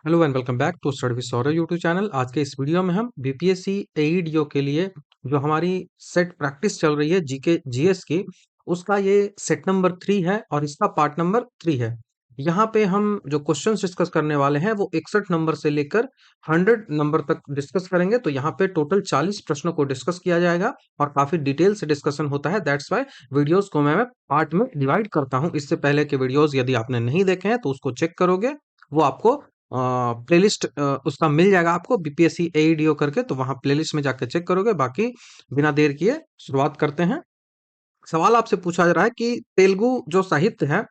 Hello and welcome back to study with Saurabh YouTube channel. आज के इस वीडियो में हम बीपीएससी एईडीओ के लिए जो हमारी सेट प्रैक्टिस चल रही है जीके जीएस की, उसका ये सेट नंबर 3 है और इसका पार्ट नंबर 3 है। यहाँ पे हम जो क्वेश्चंस डिस्कस करने वाले हैं वो 61 नंबर से लेकर 100 नंबर तक डिस्कस करेंगे। तो यहाँ पे टोटल 40 प्रश्नों को डिस्कस किया जाएगा और काफी डिटेल से डिस्कशन होता है। दैट्स वाई वीडियोस को मैं पार्ट में डिवाइड करता हूँ। इससे पहले के वीडियोस यदि आपने नहीं देखे हैं तो उसको चेक करोगे, वो आपको प्लेलिस्ट उसका मिल जाएगा आपको बीपीएससी एईडीओ करके। तो वहां प्लेलिस्ट में जाकर चेक करोगे। बाकी बिना देर किए शुरुआत करते हैं। सवाल आपसे पूछा जा रहा है कि तेलुगु जो साहित्य है,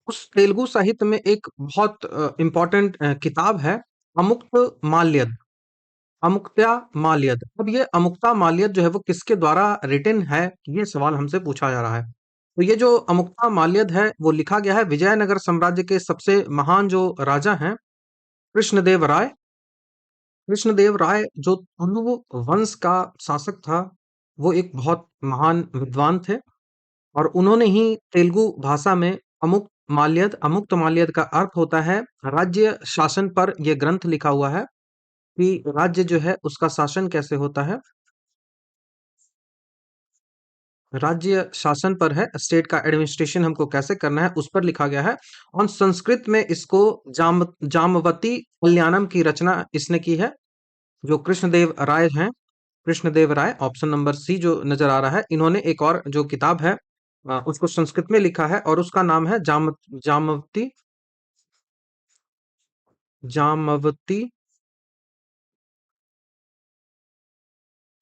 उस तेलुगु साहित्य में एक बहुत इंपॉर्टेंट किताब है, अमुक्त माल्यद। अमुक्त्या माल्यद। अब ये अमुक्ता माल्यद जो है वो किसके द्वारा रिटन है, ये सवाल हमसे पूछा जा रहा है। तो ये जो अमुक्ता माल्यद है वो लिखा गया है विजयनगर साम्राज्य के सबसे महान जो राजा हैं, कृष्णदेव राय। कृष्णदेव राय जो तुलु वंश का शासक था, वो एक बहुत महान विद्वान थे और उन्होंने ही तेलुगु भाषा में अमुक्त माल्यद का अर्थ होता है राज्य शासन पर। ये ग्रंथ लिखा हुआ है कि राज्य जो है उसका शासन कैसे होता है, राज्य शासन पर है, स्टेट का एडमिनिस्ट्रेशन हमको कैसे करना है उस पर लिखा गया है। और संस्कृत में इसको जामवती कल्याणम की रचना इसने की है। जो कृष्णदेव राय हैं, कृष्णदेव राय, ऑप्शन नंबर सी जो नजर आ रहा है, इन्होंने एक और जो किताब है उसको संस्कृत में लिखा है और उसका नाम है जामवती जामवती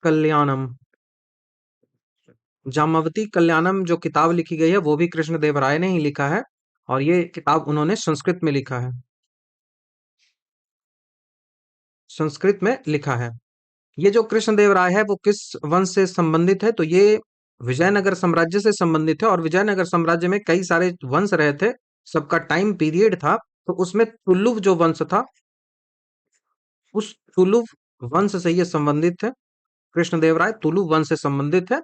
कल्याणम। जामवती कल्याणम जो किताब लिखी गई है वो भी कृष्णदेव राय ने ही लिखा है और ये किताब उन्होंने संस्कृत में लिखा है, संस्कृत में लिखा है। ये जो कृष्णदेव राय है वो किस वंश से संबंधित है, तो ये विजयनगर साम्राज्य से संबंधित है और विजयनगर साम्राज्य में कई सारे वंश रहे थे, सबका टाइम पीरियड था। तो उसमें तुलुव जो वंश था, उस तुलुव वंश से ये संबंधित है। कृष्णदेव राय तुलु वंश से संबंधित है।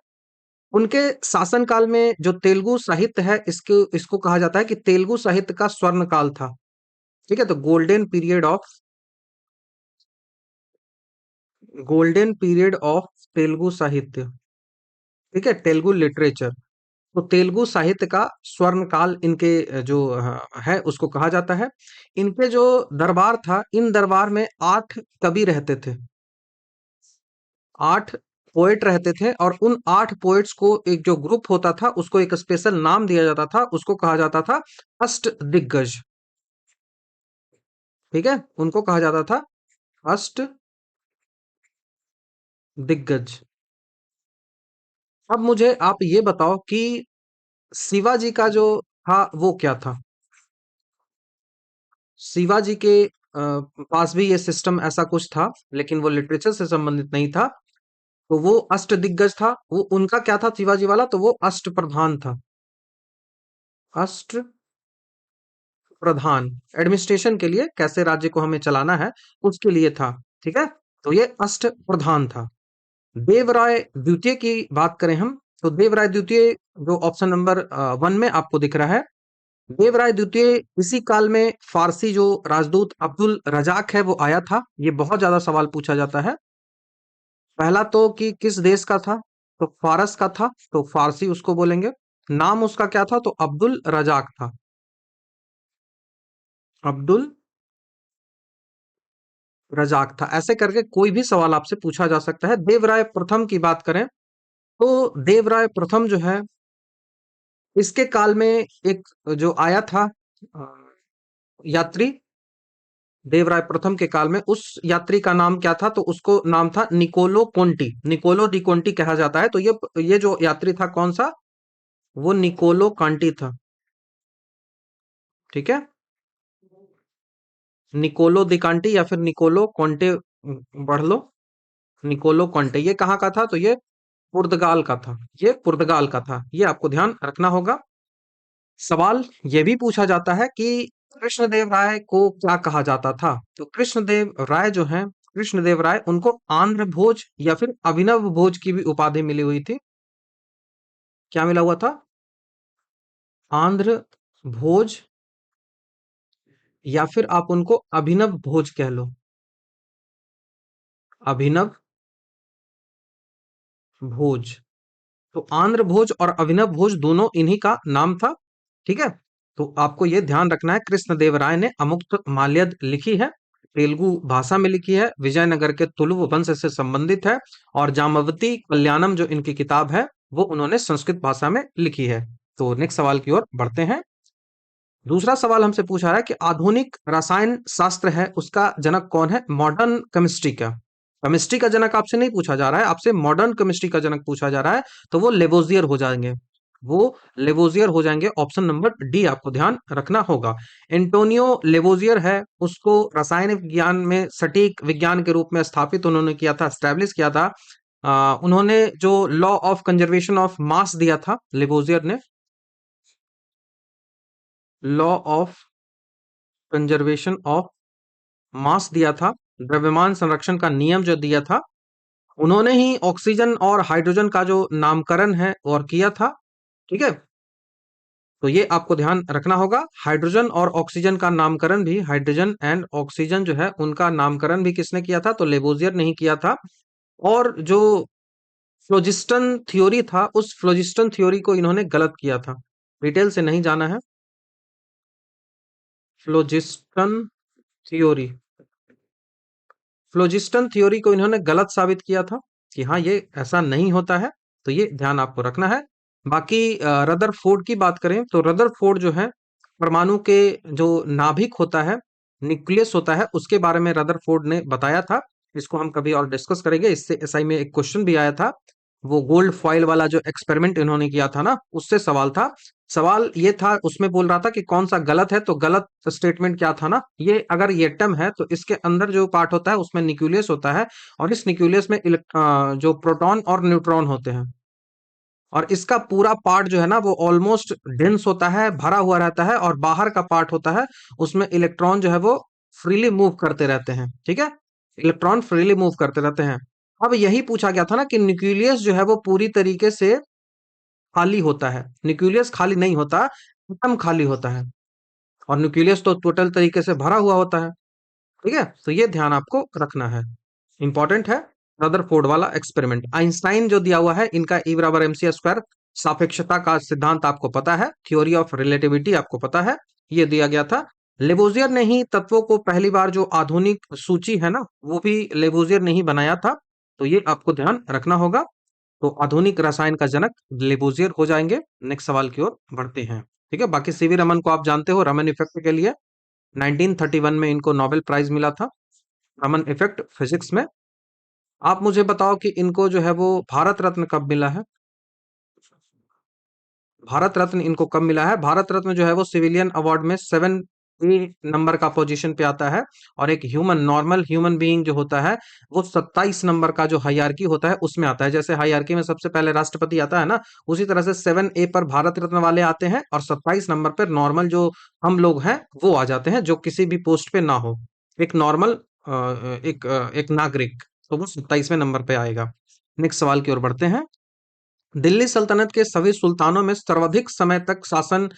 उनके शासन काल में जो तेलुगु साहित्य है, इसको इसको कहा जाता है कि तेलुगु साहित्य का स्वर्ण काल था। ठीक है, तो गोल्डन पीरियड ऑफ तेलुगु साहित्य। ठीक है, तेलुगु लिटरेचर। तो तेलुगु साहित्य का स्वर्ण काल इनके जो है उसको कहा जाता है। इनके जो दरबार था, इन दरबार में 8 कवि रहते थे, 8 पोएट रहते थे और उन 8 पोएट्स को एक जो ग्रुप होता था उसको एक स्पेशल नाम दिया जाता था, उसको कहा जाता था अष्ट दिग्गज। ठीक है, उनको कहा जाता था अष्ट दिग्गज। अब मुझे आप ये बताओ कि शिवाजी का जो था वो क्या था। शिवाजी के पास भी ये सिस्टम ऐसा कुछ था, लेकिन वो लिटरेचर से संबंधित नहीं था। तो वो अष्ट दिग्गज था, वो उनका क्या था शिवाजी वाला, तो वो अष्ट प्रधान था। अष्ट प्रधान एडमिनिस्ट्रेशन के लिए, कैसे राज्य को हमें चलाना है उसके लिए था। ठीक है, तो ये अष्ट प्रधान था। देवराय द्वितीय की बात करें हम, तो देवराय द्वितीय जो ऑप्शन नंबर 1 में आपको दिख रहा है, देवराय द्वितीय इसी काल में फारसी जो राजदूत अब्दुल रजाक है वो आया था। ये बहुत ज्यादा सवाल पूछा जाता है। पहला तो कि किस देश का था, तो फारस का था, तो फारसी उसको बोलेंगे। नाम उसका क्या था, तो अब्दुल रजाक था, अब्दुल रजाक था। ऐसे करके कोई भी सवाल आपसे पूछा जा सकता है। देवराय प्रथम की बात करें, तो देवराय प्रथम जो है, इसके काल में एक जो आया था अ, यात्री, देवराय प्रथम के काल में उस यात्री का नाम क्या था, तो उसको नाम था Niccolo Conti, Niccolo de Conti कहा जाता है। तो ये जो यात्री था कौन सा, वो निकोलो कांटी था। ठीक है, निकोलो दी कांटी या फिर निकोलो कोंटे, पढ़ लो। निकोलो कोंटे ये कहाँ का था, तो ये पुर्तगाल का था, ये पुर्तगाल का था, ये आपको ध्यान रखना होगा। सवाल ये भी पूछा जाता है कि कृष्णदेव राय को क्या कहा जाता था, तो कृष्णदेव राय जो है, कृष्णदेव राय उनको आंध्र भोज या फिर अभिनव भोज की भी उपाधि मिली हुई थी। क्या मिला हुआ था, आंध्र भोज या फिर आप उनको अभिनव भोज कह लो। अभिनव भोज। तो आंध्र भोज और अभिनव भोज दोनों इन्हीं का नाम था। ठीक है। तो आपको ये ध्यान रखना है, कृष्णदेव राय ने अमुक्त माल्यद लिखी है, तेलुगु भाषा में लिखी है, विजयनगर के तुलुव वंश से संबंधित है, और जामवती कल्याणम जो इनकी किताब है वो उन्होंने संस्कृत भाषा में लिखी है। तो नेक्स्ट सवाल की ओर बढ़ते हैं। दूसरा सवाल हमसे पूछा रहा है कि आधुनिक रसायन शास्त्र है उसका जनक कौन है, मॉडर्न केमिस्ट्री का। केमिस्ट्री का जनक आपसे नहीं पूछा जा रहा है, आपसे मॉडर्न केमिस्ट्री का जनक पूछा जा रहा है। तो वो लेवोजियर हो जाएंगे, वो लेवोजियर हो जाएंगे। ऑप्शन नंबर डी आपको ध्यान रखना होगा। एंटोनियो लेवोजियर है, उसको रसायन विज्ञान में सटीक विज्ञान के रूप में स्थापित उन्होंने किया था, स्टैब्लिश किया था। उन्होंने जो law of conservation of mass दिया था लेवोजियर ने, law of conservation of mass दिया था, द्रव्यमान संरक्षण का नियम जो दिया था, उन्होंने ही ऑक्सीजन और हाइड्रोजन का जो नामकरण है और किया था। ठीक है। तो ये आपको ध्यान रखना होगा। हाइड्रोजन और ऑक्सीजन का नामकरण भी, हाइड्रोजन एंड ऑक्सीजन जो है उनका नामकरण भी किसने किया था, तो लेबोजियर ने ही किया था। और जो फ्लोजिस्टन थ्योरी था, उस फ्लोजिस्टन थ्योरी को इन्होंने गलत किया था। डिटेल से नहीं जाना है। फ्लोजिस्टन थ्योरी, फ्लोजिस्टन थ्योरी को इन्होंने गलत साबित किया था कि हाँ ये ऐसा नहीं होता है। तो ये ध्यान आपको रखना है। बाकी रदरफोर्ड की बात करें तो रदरफोर्ड जो है परमाणु के जो नाभिक होता है, न्यूक्लियस होता है, उसके बारे में रदरफोर्ड ने बताया था। इसको हम कभी और डिस्कस करेंगे। इससे एसआई में एक क्वेश्चन भी आया था, वो गोल्ड फॉइल वाला जो एक्सपेरिमेंट इन्होंने किया था ना, उससे सवाल था। सवाल ये था, उसमें बोल रहा था कि कौन सा गलत है, तो गलत स्टेटमेंट क्या था ना, ये अगर ये एटम है तो इसके अंदर जो पार्ट होता है उसमें न्यूक्लियस होता है, और इस न्यूक्लियस में जो प्रोटॉन और न्यूट्रॉन होते हैं, और इसका पूरा पार्ट जो है ना वो ऑलमोस्ट डेंस होता है, भरा हुआ रहता है, और बाहर का पार्ट होता है उसमें इलेक्ट्रॉन जो है वो फ्रीली मूव करते रहते हैं। ठीक है। इलेक्ट्रॉन फ्रीली मूव करते रहते हैं। अब यही पूछा गया था ना कि न्यूक्लियस जो है वो पूरी तरीके से खाली होता है, न्यूक्लियस खाली नहीं होता, एटम खाली होता है, और न्यूक्लियस तो टोटल तरीके से भरा हुआ होता है। ठीक है। तो ये ध्यान आपको रखना है, इंपॉर्टेंट है। रदरफोर्ड वाला एक्सपेरिमेंट, आइंस्टाइन जो दिया हुआ है इनका ई बराबर एम सी स्क्वायर, सापेक्षता का सिद्धांत आपको पता है, थ्योरी ऑफ रिलेटिविटी आपको पता है, ये दिया गया था। लेबोजियर ने ही तत्वों को पहली बार, जो आधुनिक सूची है ना वो भी लेबोजियर ने ही बनाया था। तो ये आपको ध्यान रखना होगा। तो आधुनिक रसायन का जनक लेबोजियर हो जाएंगे। नेक्स्ट सवाल की ओर बढ़ते हैं। ठीक है। बाकी सीवी रमन को आप जानते हो, रमन इफेक्ट के लिए 1931 में इनको नोबेल प्राइज मिला था, रमन इफेक्ट फिजिक्स में। आप मुझे बताओ कि इनको जो है वो भारत रत्न कब मिला है, भारत रत्न इनको कब मिला है। भारत रत्न जो है वो सिविलियन अवार्ड में 7 नंबर का पोजीशन पे आता है, और एक ह्यूमन, नॉर्मल ह्यूमन बीइंग जो होता है वो 27 नंबर का जो हायरार्की होता है उसमें आता है। जैसे हायरार्की में सबसे पहले राष्ट्रपति आता है ना, उसी तरह से 7A पर भारत रत्न वाले आते हैं, और 27 नंबर पर नॉर्मल जो हम लोग हैं वो आ जाते हैं, जो किसी भी पोस्ट पे ना हो, एक नॉर्मल एक नागरिक, तो वो 27वें नंबर पे आएगा। नेक्स्ट सवाल की ओर बढ़ते हैं। दिल्ली सल्तनत के सभी सुल्तानों में सर्वाधिक समय तक शासन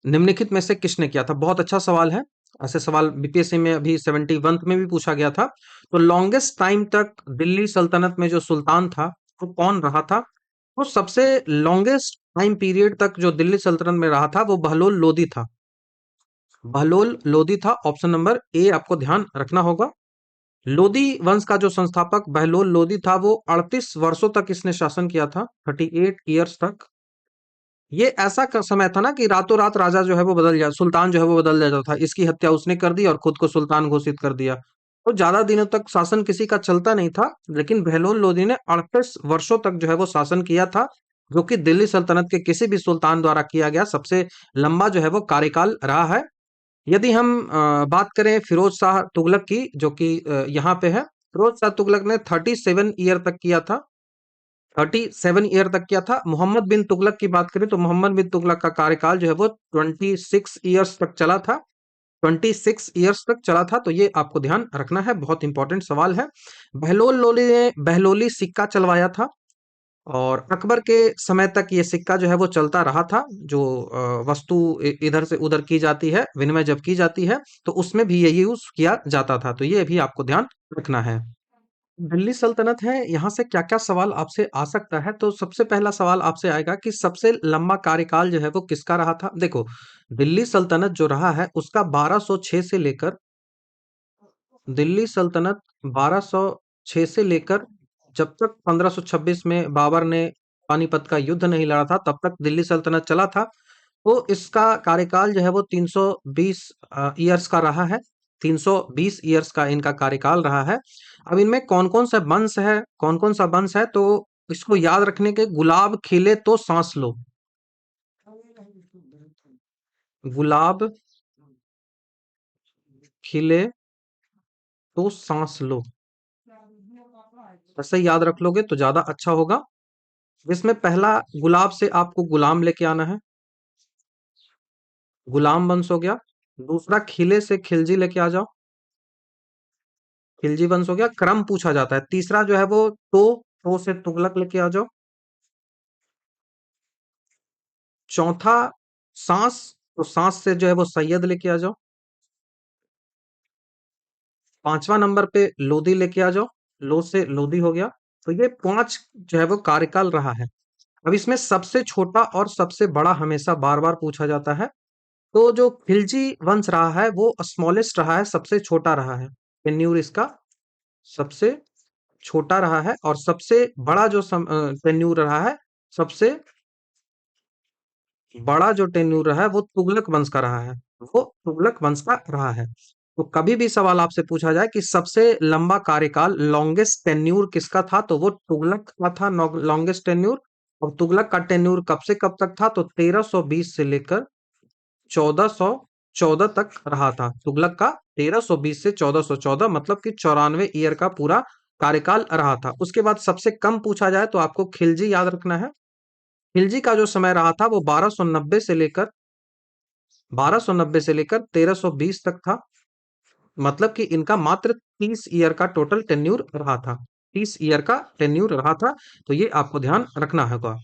निम्नलिखित में से किसने किया था। बहुत अच्छा सवाल है, ऐसे सवाल बीपीएससी में अभी 71 में भी पूछा गया था। तो लॉन्गेस्ट टाइम तक दिल्ली सल्तनत में जो सुल्तान था वो कौन रहा था, वो सबसे लॉन्गेस्ट टाइम पीरियड तक जो दिल्ली सल्तनत में रहा था वो बहलोल लोदी था, बहलोल लोदी था। ऑप्शन नंबर ए आपको ध्यान रखना होगा। लोदी वंश का जो संस्थापक बहलोल लोदी था, वो 38 वर्षों तक इसने शासन किया था, 38 ईयर्स तक। ये ऐसा समय था ना कि रातों रात राजा जो है वो बदल जा, सुल्तान जो है वो बदल जाता था। इसकी हत्या उसने कर दी और खुद को सुल्तान घोषित कर दिया। तो ज्यादा दिनों तक शासन किसी का चलता नहीं था, लेकिन बहलोल लोदी ने 38 वर्षों तक जो है वो शासन किया था, जो कि दिल्ली सल्तनत के किसी भी सुल्तान द्वारा किया गया सबसे लंबा जो है वो कार्यकाल रहा है। यदि हम बात करें फिरोज शाह तुगलक की, जो कि यहाँ पे है, फिरोज शाह तुगलक ने 37 ईयर तक किया था, 37 ईयर तक किया था। मोहम्मद बिन तुगलक की बात करें तो मोहम्मद बिन तुगलक का कार्यकाल जो है वो 26 ईयर्स तक चला था, 26 ईयर्स तक चला था। तो ये आपको ध्यान रखना है, बहुत इंपॉर्टेंट सवाल है। बहलोल लोदी ने बहलोली सिक्का चलवाया था, और अकबर के समय तक ये सिक्का जो है वो चलता रहा था। जो वस्तु इधर से उधर की जाती है, विनिमय जब की जाती है, तो उसमें भी ये यूज किया जाता था। तो ये भी आपको ध्यान रखना है। दिल्ली सल्तनत है, यहाँ से क्या क्या सवाल आपसे आ सकता है। तो सबसे पहला सवाल आपसे आएगा कि सबसे लंबा कार्यकाल जो है वो किसका रहा था। देखो, दिल्ली सल्तनत जो रहा है उसका 1206 से लेकर, दिल्ली सल्तनत 1206 से लेकर जब तक 1526 में बाबर ने पानीपत का युद्ध नहीं लड़ा था, तब तक दिल्ली सल्तनत चला था। तो इसका कार्यकाल जो है वो 320 ईयर्स का रहा है। 320 ईयर्स का इनका कार्यकाल रहा है। अब इनमें कौन-कौन सा वंश है, कौन-कौन सा वंश है, तो इसको याद रखने के, गुलाब खिले तो सांस लो। गुलाब खिले तो सांस लो, ऐसे याद रख लोगे तो ज्यादा अच्छा होगा। इसमें पहला गुलाब से आपको गुलाम लेके आना है, गुलाम वंश हो गया। दूसरा खिले से खिलजी लेके आ जाओ, खिलजी वंश हो गया। क्रम पूछा जाता है। तीसरा जो है वो तो से तुगलक लेके आ जाओ। चौथा सांस, तो सांस से जो है वो सैयद लेके आ जाओ। पांचवा नंबर पे लोदी लेके आ जाओ, लो से लोदी हो गया। तो ये पांच जो है वो कार्यकाल रहा है। अब इसमें सबसे छोटा और सबसे बड़ा हमेशा बार बार पूछा जाता है। तो जो खिलजी वंश रहा है वो स्मॉलेस्ट रहा है, सबसे छोटा रहा है। टेन्यूर इसका सबसे छोटा रहा है। और सबसे बड़ा जो टेन्यूर रहा है, सबसे बड़ा जो टेन्यूर रहा है वो तुगलक वंश का रहा है, वो तुगलक वंश का रहा है। तो कभी भी सवाल आपसे पूछा जाए कि सबसे लंबा कार्यकाल, लॉन्गेस्ट टेन्यूर किसका था, तो वो तुगलक का था, लॉन्गेस्ट टेन्यूर। और तुगलक का टेन्यूर कब से कब तक था, तो 1320 से लेकर 1414 तक रहा था तुगलक का। 1320 से 1414, मतलब कि 94 ईयर का पूरा कार्यकाल रहा था। उसके बाद सबसे कम पूछा जाए तो आपको खिलजी याद रखना है। खिलजी का जो समय रहा था वो 1290 से लेकर 1320 तक था। मतलब कि इनका मात्र 30 ईयर का टोटल टेन्यूर रहा था। 30 ईयर का टेन्यूर रहा था। तो ये आपको ध्यान रखना होगा।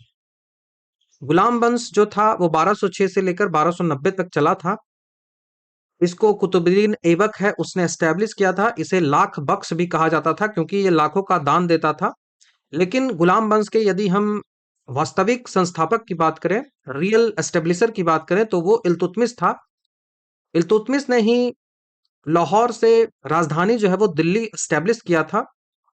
गुलाम वंश जो था वो 1206 से लेकर 1290 तक चला था। इसको कुतुबुद्दीन ऐबक है उसने एस्टेब्लिश किया था। इसे लाख बख्श भी कहा जाता था क्योंकि ये लाखों का दान देता था। लेकिन गुलाम वंश के यदि हम वास्तविक संस्थापक की बात करें, रियल एस्टेब्लिशर की बात करें, तो वो इल्तुतमिश था। इल्तुतमिश ने ही लाहौर से राजधानी जो है वो दिल्ली एस्टेब्लिश किया था।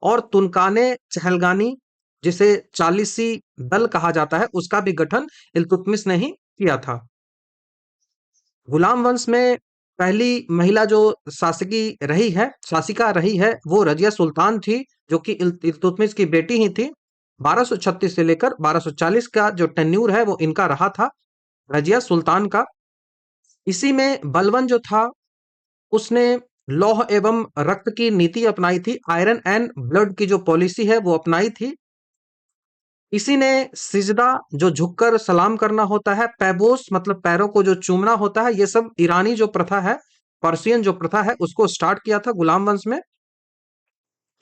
और तुनकाने चहलगानी, जिसे चालीसी दल कहा जाता है, उसका भी गठन इल्तुतमिश ने ही किया था। गुलाम वंश में पहली महिला जो शासिका रही है वो रजिया सुल्तान थी, जो कि इल्तुतमिश की बेटी ही थी। 1236 से लेकर 1240 का जो टेन्यूर है वो इनका रहा था, रजिया सुल्तान का। इसी में बलबन जो था उसने लौह एवं रक्त की नीति अपनाई थी, आयरन एंड ब्लड की जो पॉलिसी है वो अपनाई थी। इसी ने सिजदा, जो झुककर सलाम करना होता है, पैबोस मतलब पैरों को जो चूमना होता है, ये सब ईरानी जो प्रथा है, पर्शियन जो प्रथा है, उसको स्टार्ट किया था गुलाम वंश में।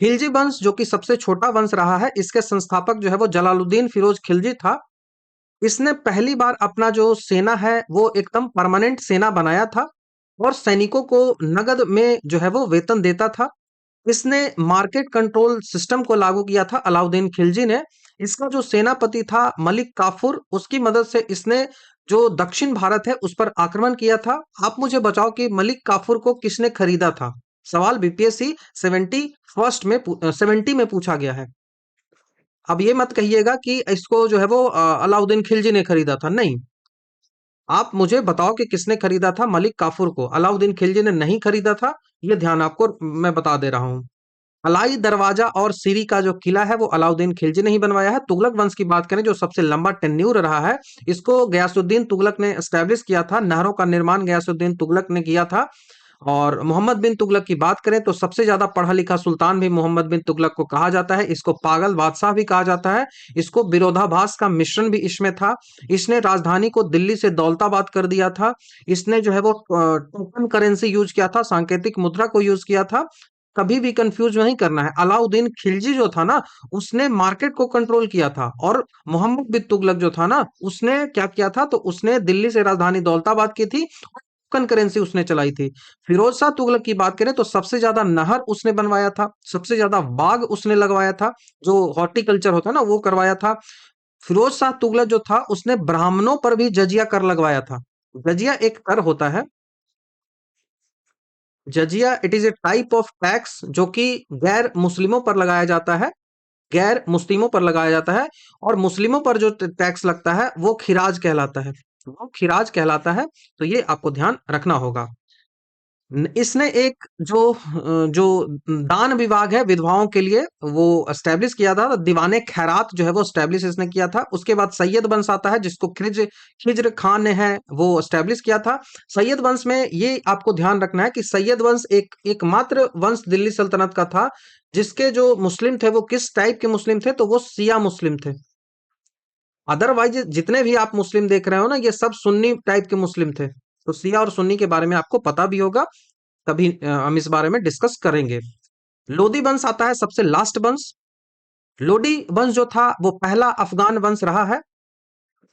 खिलजी वंश जो कि सबसे छोटा वंश रहा है, इसके संस्थापक जो है वो जलालुद्दीन फिरोज खिलजी था। इसने पहली बार अपना जो सेना है वो एकदम परमानेंट सेना बनाया था और सैनिकों को नगद में जो है वो वेतन देता था। इसने मार्केट कंट्रोल सिस्टम को लागू किया था अलाउद्दीन खिलजी ने। इसका जो सेनापति था मलिक काफूर, उसकी मदद से इसने जो दक्षिण भारत है उस पर आक्रमण किया था। आप मुझे बताओ कि मलिक काफूर को किसने खरीदा था। सवाल बीपीएससी 70 में पूछा गया है। अब ये मत कहिएगा कि इसको जो है वो अलाउद्दीन खिलजी ने खरीदा था, नहीं। आप मुझे बताओ कि किसने खरीदा था मलिक काफूर को। अलाउद्दीन खिलजी ने नहीं खरीदा था, ये ध्यान आपको मैं बता दे रहा हूँ। अलाई दरवाजा और सीरी का जो किला है वो अलाउद्दीन खिलजी ने ही बनवाया है। तुगलक वंश की बात करें, जो सबसे लंबा टेन्यूर रहा है, इसको गयासुद्दीन तुगलक ने एस्टेब्लिश किया था। नहरों का निर्माण गयासुद्दीन तुगलक ने किया था। और मोहम्मद बिन तुगलक की बात करें तो सबसे ज्यादा पढ़ा लिखा सुल्तान भी मोहम्मद बिन तुगलक को कहा जाता है। इसको पागल बादशाह भी कहा जाता है। इसको विरोधाभास का मिश्रण भी इसमें था। इसने राजधानी को दिल्ली से दौलताबाद कर दिया था। इसने जो है वो टोकन करेंसी यूज किया था, सांकेतिक मुद्रा को यूज किया था। कभी भी कंफ्यूज नहीं करना है। अलाउद्दीन खिलजी जो था ना, उसने मार्केट को कंट्रोल किया था, और मोहम्मद बिन तुगलक जो था ना, उसने क्या किया था, तो उसने दिल्ली से राजधानी दौलताबाद की थी, टोकन करेंसी उसने चलाई थी। फिरोज शाह तुगलक की बात करें तो सबसे ज्यादा नहर उसने बनवाया था, सबसे ज्यादा बाग उसने लगवाया था, जो हॉर्टिकल्चर होता है ना वो करवाया था। फिरोज शाह तुगलक जो था उसने ब्राह्मणों पर भी जजिया कर लगवाया था। जजिया एक कर होता है। जजिया it is a type of tax जो कि गैर मुस्लिमों पर लगाया जाता है, गैर मुस्लिमों पर लगाया जाता है। और मुस्लिमों पर जो टैक्स लगता है वो खिराज कहलाता है, वो खिराज कहलाता है। तो ये आपको ध्यान रखना होगा। इसने एक जो दान विभाग है विधवाओं के लिए वो एस्टेब्लिश किया था, दीवाने खैरात जो है वो एस्टेब्लिश इसने किया था। उसके बाद सैयद वंश आता है जिसको खिज्र खान ने है वो एस्टेब्लिश किया था। सैयद वंश में ये आपको ध्यान रखना है कि सैयद वंश एकमात्र वंश दिल्ली सल्तनत का था जिसके जो मुस्लिम थे वो किस टाइप के मुस्लिम थे, तो वो सिया मुस्लिम थे। अदरवाइज जितने भी आप मुस्लिम देख रहे हो ना, ये सब सुन्नी टाइप के मुस्लिम थे। तो सिया और सुन्नी के बारे में आपको पता भी होगा, कभी हम इस बारे में डिस्कस करेंगे। लोदी वंश आता है सबसे लास्ट वंश। लोडी वंश जो था वो पहला अफगान वंश रहा है।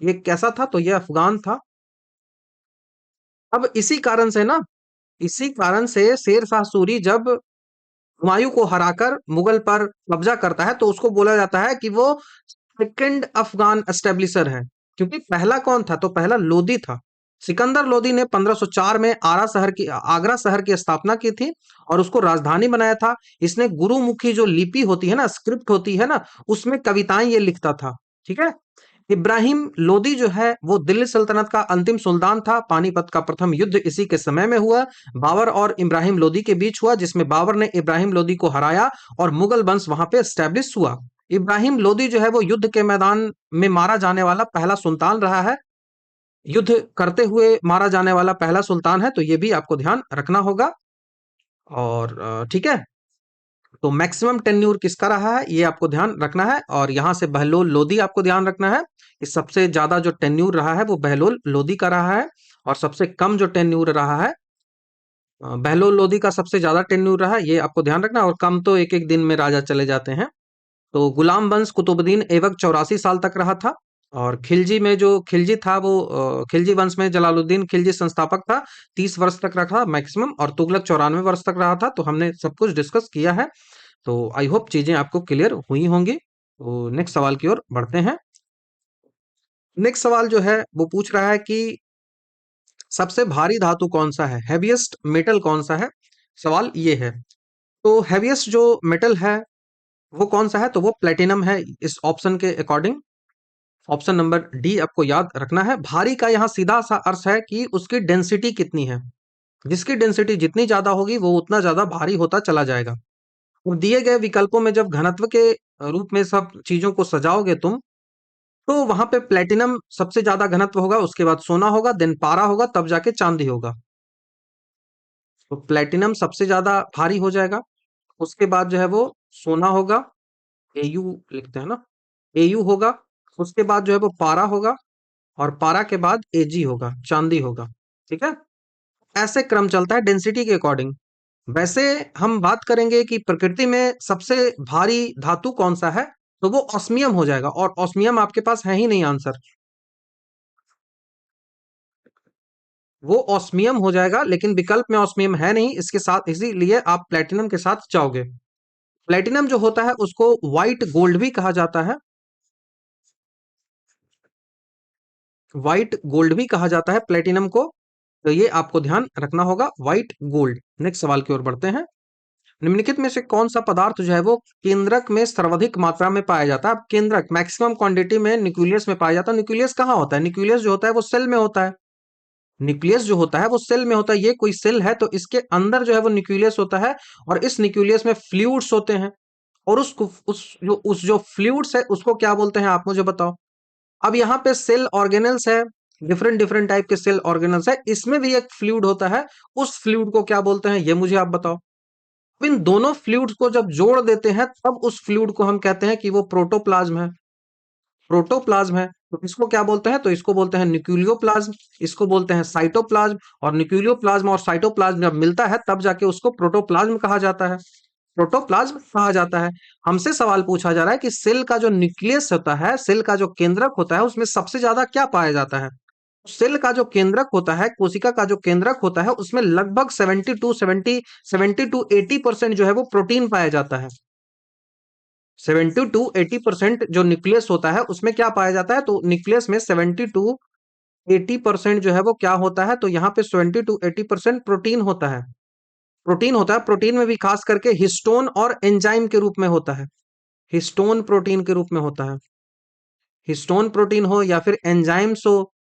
ये कैसा था, तो ये अफगान था। अब इसी कारण से शेर शाह सूरी जब हुमायूं को हराकर मुगल पर कब्जा करता है तो उसको बोला जाता है कि वो सेकंड अफगान एस्टेब्लिशर है। क्योंकि पहला कौन था, तो पहला लोदी था। सिकंदर लोदी ने 1504 में आगरा शहर की स्थापना की थी और उसको राजधानी बनाया था। इसने गुरुमुखी जो लिपि होती है ना, स्क्रिप्ट होती है ना, उसमें कविताएं ये लिखता था। ठीक है। इब्राहिम लोदी जो है वो दिल्ली सल्तनत का अंतिम सुल्तान था। पानीपत का प्रथम युद्ध इसी के समय में हुआ, बाबर और इब्राहिम लोदी के बीच हुआ, जिसमें बाबर ने इब्राहिम लोदी को हराया और मुगल वंश वहां पे स्टैब्लिश हुआ। इब्राहिम लोदी जो है वो युद्ध के मैदान में मारा जाने वाला पहला सुल्तान रहा है, युद्ध करते हुए मारा जाने वाला पहला सुल्तान है। तो ये भी आपको ध्यान रखना होगा। और ठीक है। तो मैक्सिमम टेन्यूर किसका रहा है ये आपको ध्यान रखना है। और यहां से बहलोल लोदी आपको ध्यान रखना है कि सबसे ज्यादा जो टेन्यूर रहा है वो बहलोल लोदी का रहा है, और सबसे कम जो टेन्यूर रहा है बहलोल लोदी का सबसे ज्यादा टेन्यूर रहा है, ये आपको ध्यान रखना। और कम तो एक एक दिन में राजा चले जाते हैं। तो गुलाम वंश कुतुबुद्दीन ऐबक 84 साल तक रहा था। और खिलजी में जो खिलजी था वो खिलजी वंश में जलालुद्दीन खिलजी संस्थापक था, 30 वर्ष तक रखा मैक्सिमम। और तुगलक 94 वर्ष तक रहा था। तो हमने सब कुछ डिस्कस किया है। तो आई होप चीजें आपको क्लियर हुई होंगी। तो नेक्स्ट सवाल की ओर बढ़ते हैं। नेक्स्ट सवाल जो है वो पूछ रहा है कि सबसे भारी धातु कौन सा है, हैवीएस्ट मेटल कौन सा है। सवाल ये है। तो हैवीएस्ट जो मेटल है वो कौन सा है, तो वो प्लेटिनम है इस ऑप्शन के अकॉर्डिंग। ऑप्शन नंबर डी आपको याद रखना है। भारी का यहाँ सीधा सा अर्थ है कि उसकी डेंसिटी कितनी है। जिसकी डेंसिटी जितनी ज्यादा होगी वो उतना ज्यादा भारी होता चला जाएगा। और दिए गए विकल्पों में जब घनत्व के रूप में सब चीजों को सजाओगे तुम, तो वहां पे प्लेटिनम सबसे ज्यादा घनत्व होगा, उसके बाद सोना होगा, देन पारा होगा, तब जाके चांदी होगा। तो प्लेटिनम सबसे ज्यादा भारी हो जाएगा। उसके बाद जो है वो सोना होगा, एयू लिखते हैं ना, एयू होगा। उसके बाद जो है वो पारा होगा, और पारा के बाद एजी होगा, चांदी होगा। ठीक है। ऐसे क्रम चलता है डेंसिटी के अकॉर्डिंग। वैसे हम बात करेंगे कि प्रकृति में सबसे भारी धातु कौन सा है, तो वो ऑस्मियम हो जाएगा। और ऑस्मियम आपके पास है ही नहीं आंसर, वो ऑस्मियम हो जाएगा। लेकिन विकल्प में ऑस्मियम है नहीं, इसके साथ इसीलिए आप प्लेटिनम के साथ जाओगे। प्लेटिनम जो होता है उसको व्हाइट गोल्ड भी कहा जाता है, व्हाइट गोल्ड भी कहा जाता है प्लेटिनम को। तो ये आपको ध्यान रखना होगा, व्हाइट गोल्ड। नेक्स्ट सवाल की ओर बढ़ते हैं। निम्नलिखित में से कौन सा पदार्थ जो है वो केंद्रक में सर्वाधिक मात्रा में पाया जाता है। अब केंद्रक मैक्सिमम क्वांटिटी में न्यूक्लियस में पाया जाता है। न्यूक्लियस कहाँ होता है, न्यूक्लियस जो होता है वो सेल में होता है। न्यूक्लियस जो होता है वो सेल में होता है। ये कोई सेल है तो इसके अंदर जो है वो न्यूक्लियस होता है, और इस न्यूक्लियस में फ्लूइड्स होते हैं। और उस जो फ्लूइड्स है उसको क्या बोलते हैं, आप मुझे बताओ। अब यहाँ पे सेल ऑर्गेनल्स है, डिफरेंट डिफरेंट टाइप के सेल ऑर्गेनल्स है, इसमें भी एक फ्लूइड होता है। उस फ्लूइड को क्या बोलते हैं, ये मुझे आप बताओ। अब इन दोनों फ्लूइड्स को जब जोड़ देते हैं तब उस फ्लूइड को हम कहते हैं कि वो प्रोटोप्लाज्म है। प्रोटोप्लाज्म है। तो इसको क्या बोलते हैं, तो इसको बोलते हैं न्यूक्लियोप्लाज्म, इसको बोलते हैं साइटोप्लाज्म। और न्यूक्लियोप्लाज्म और साइटोप्लाज्म जब मिलता है तब जाके उसको प्रोटोप्लाज्म कहा जाता है। प्रोटोप्लाज्म कहा जाता है। हमसे सवाल पूछा जा रहा है कि सेल का जो न्यूक्लियस होता है, सेल का जो केंद्रक होता है, उसमें सबसे ज्यादा क्या पाया जाता है? सेल का जो केंद्रक होता है, कोशिका का जो केंद्रक होता है, उसमें लगभग 70 टू 80% जो है वो प्रोटीन पाया जाता है। 70 टू 80% जो न्यूक्लियस होता है उसमें क्या पाया जाता है? तो न्यूक्लियस में 70 टू 80% जो है वो क्या होता है? तो यहाँ पे 70 टू 80% प्रोटीन होता है। प्रोटीन होता है, प्रोटीन में भी खास करके हिस्टोन और एंजाइम के रूप में होता है। हिस्टोन प्रोटीन के रूप में होता है। हिस्टोन प्रोटीन हो या फिर एंजाइम्स हो,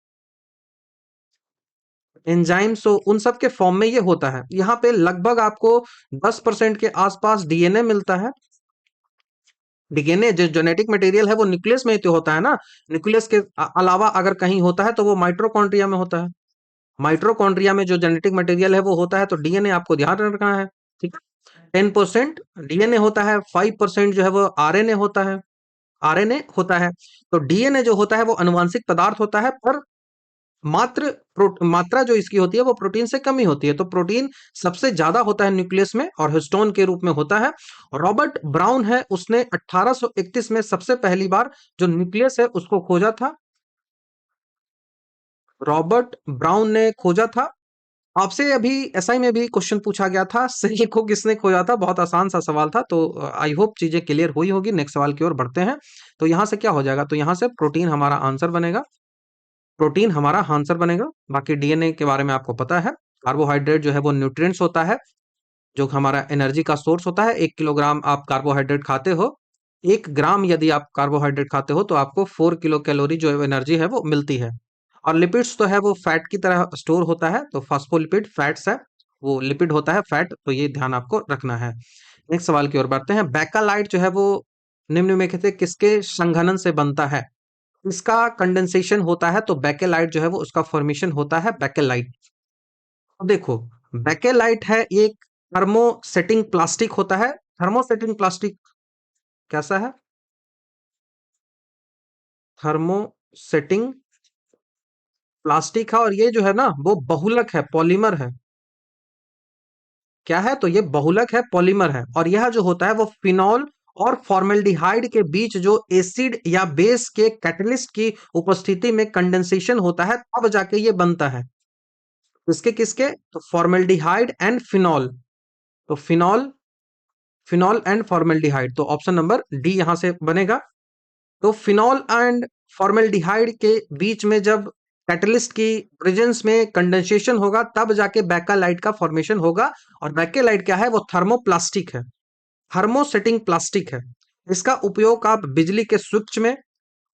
एंजाइम्स हो, उन सब के फॉर्म में ये होता है। यहाँ पे लगभग आपको 10% के आसपास डीएनए मिलता है। डीएनए जो जेनेटिक मटेरियल है वो न्यूक्लियस में ही तो होता है ना। न्यूक्लियस के अलावा अगर कहीं होता है तो वो माइटोकॉन्ड्रिया में होता है। माइटोकॉन्ड्रिया में जो जेनेटिक मटेरियल है वो होता है, तो डीएनए आपको ध्यान रखना है। ठीक है, 10% डीएनए होता है, 5% जो है वो आरएनए होता है। आरएनए होता है। तो डीएनए जो होता है वो अनुवांशिक पदार्थ होता है, पर मात्रा जो इसकी होती है वो प्रोटीन से कम ही होती है। तो प्रोटीन सबसे ज्यादा होता है न्यूक्लियस में और हिस्टोन के रूप में होता है। रॉबर्ट ब्राउन है, उसने 1831 में सबसे पहली बार जो न्यूक्लियस है उसको खोजा था। रॉबर्ट ब्राउन ने खोजा था। आपसे अभी एसआई में भी क्वेश्चन पूछा गया था, सही को किसने खोजा था? बहुत आसान सा सवाल था। तो आई होप चीजें क्लियर हुई होगी। नेक्स्ट सवाल की ओर बढ़ते हैं। तो यहां से क्या हो जाएगा? तो यहां से प्रोटीन हमारा आंसर बनेगा। प्रोटीन हमारा आंसर बनेगा। बाकी डीएनए के बारे में आपको पता है। कार्बोहाइड्रेट जो है वो न्यूट्रिएंट्स होता है, जो हमारा एनर्जी का सोर्स होता है। 1 किलोग्राम आप कार्बोहाइड्रेट खाते हो, 1 ग्राम यदि आप कार्बोहाइड्रेट खाते हो तो आपको 4 किलो कैलोरी जो एनर्जी है वो मिलती है। और लिपिड्स तो है वो फैट की तरह स्टोर होता है, तो फास्फोलिपिड फैट्स है, वो लिपिड होता है फैट। तो ये ध्यान आपको रखना है। नेक्स्ट सवाल की ओर बढ़ते हैं। बैकालाइट जो है वो निम्न में से किसके संघनन से बनता है? इसका कंडेंसेशन होता है, तो बैकेलाइट जो है वो उसका फॉर्मेशन होता है बैकेलाइट। अब देखो, बैकेलाइट है एक थर्मोसेटिंग प्लास्टिक होता है। थर्मोसेटिंग प्लास्टिक कैसा है? थर्मोसेटिंग प्लास्टिक है, और ये जो है ना वो बहुलक है, पॉलीमर है। क्या है? तो ये बहुलक है, पॉलीमर है। और यह जो होता है वो फिनॉल और फॉर्मेल्डिहाइड के बीच जो एसिड या बेस के कैटलिस्ट की उपस्थिति में कंडेंसेशन होता है, तब जाके ये बनता है। किसके किसके? तो फॉर्मेल्डिहाइड एंड फिनॉल। तो फिनॉल, फिनॉल एंड फॉर्मेल्डिहाइड, तो ऑप्शन नंबर डी यहां से बनेगा। तो फिनॉल एंड फॉर्मेल्डिहाइड के बीच में जब कैटलिस्ट की प्रेजेंस में कंडेंसेशन होगा, तब जाके बैकालाइट का फॉर्मेशन होगा। और बैकेलाइट क्या है? वो थर्मोप्लास्टिक है, थर्मोसेटिंग प्लास्टिक है। इसका उपयोग आप बिजली के स्विच में,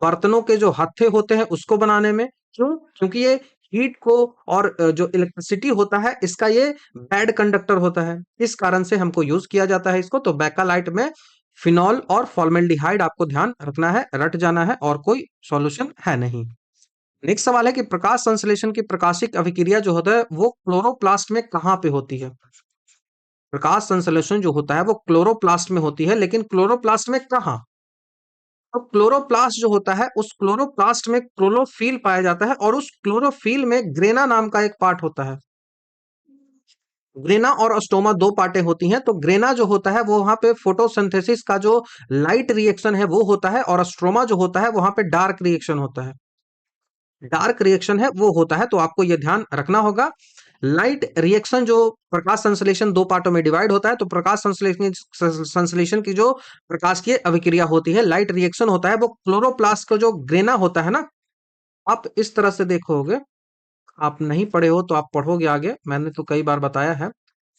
बर्तनों के जो हत्थे होते हैं उसको बनाने में, क्यों? क्योंकि ये हीट को और जो इलेक्ट्रिसिटी होता है इसका ये बैड कंडक्टर होता है, इस कारण से हमको यूज किया जाता है इसको। तो बैकालाइट में फिनॉल और फॉर्मेल्डिहाइड आपको ध्यान रखना है, रट जाना है, और कोई सॉल्यूशन है नहीं। नेक्स्ट सवाल है कि प्रकाश संश्लेषण की प्रकाशिक अभिक्रिया जो होता है वो क्लोरोप्लास्ट में कहाँ पे होती है? प्रकाश संश्लेषण जो होता है वो क्लोरोप्लास्ट में होती है, लेकिन क्लोरोप्लास्ट में कहाँ? तो क्लोरोप्लास्ट जो होता है उस क्लोरोप्लास्ट में क्लोरोफिल पाया जाता है, और उस क्लोरोफिल में ग्रेना नाम का एक पार्ट होता है। ग्रेना और स्टोमा दो पार्टें होती हैं। तो ग्रेना जो होता है वो वहां पे फोटोसिंथेसिस का जो लाइट रिएक्शन है वो होता है, और स्ट्रोमा जो होता है वहां पे डार्क रिएक्शन होता है। डार्क रिएक्शन है वो होता है, तो आपको ये ध्यान रखना होगा। लाइट रिएक्शन जो प्रकाश संश्लेषण दो पार्टों में डिवाइड होता है, तो प्रकाश संश्लेषण संश्लेषण की जो प्रकाशीय अभिक्रिया होती है, लाइट रिएक्शन होता है, वो क्लोरोप्लास्ट का जो ग्रेना होता है ना, आप इस तरह से देखोगे। आप नहीं पढ़े हो तो आप पढ़ोगे आगे, मैंने तो कई बार बताया है।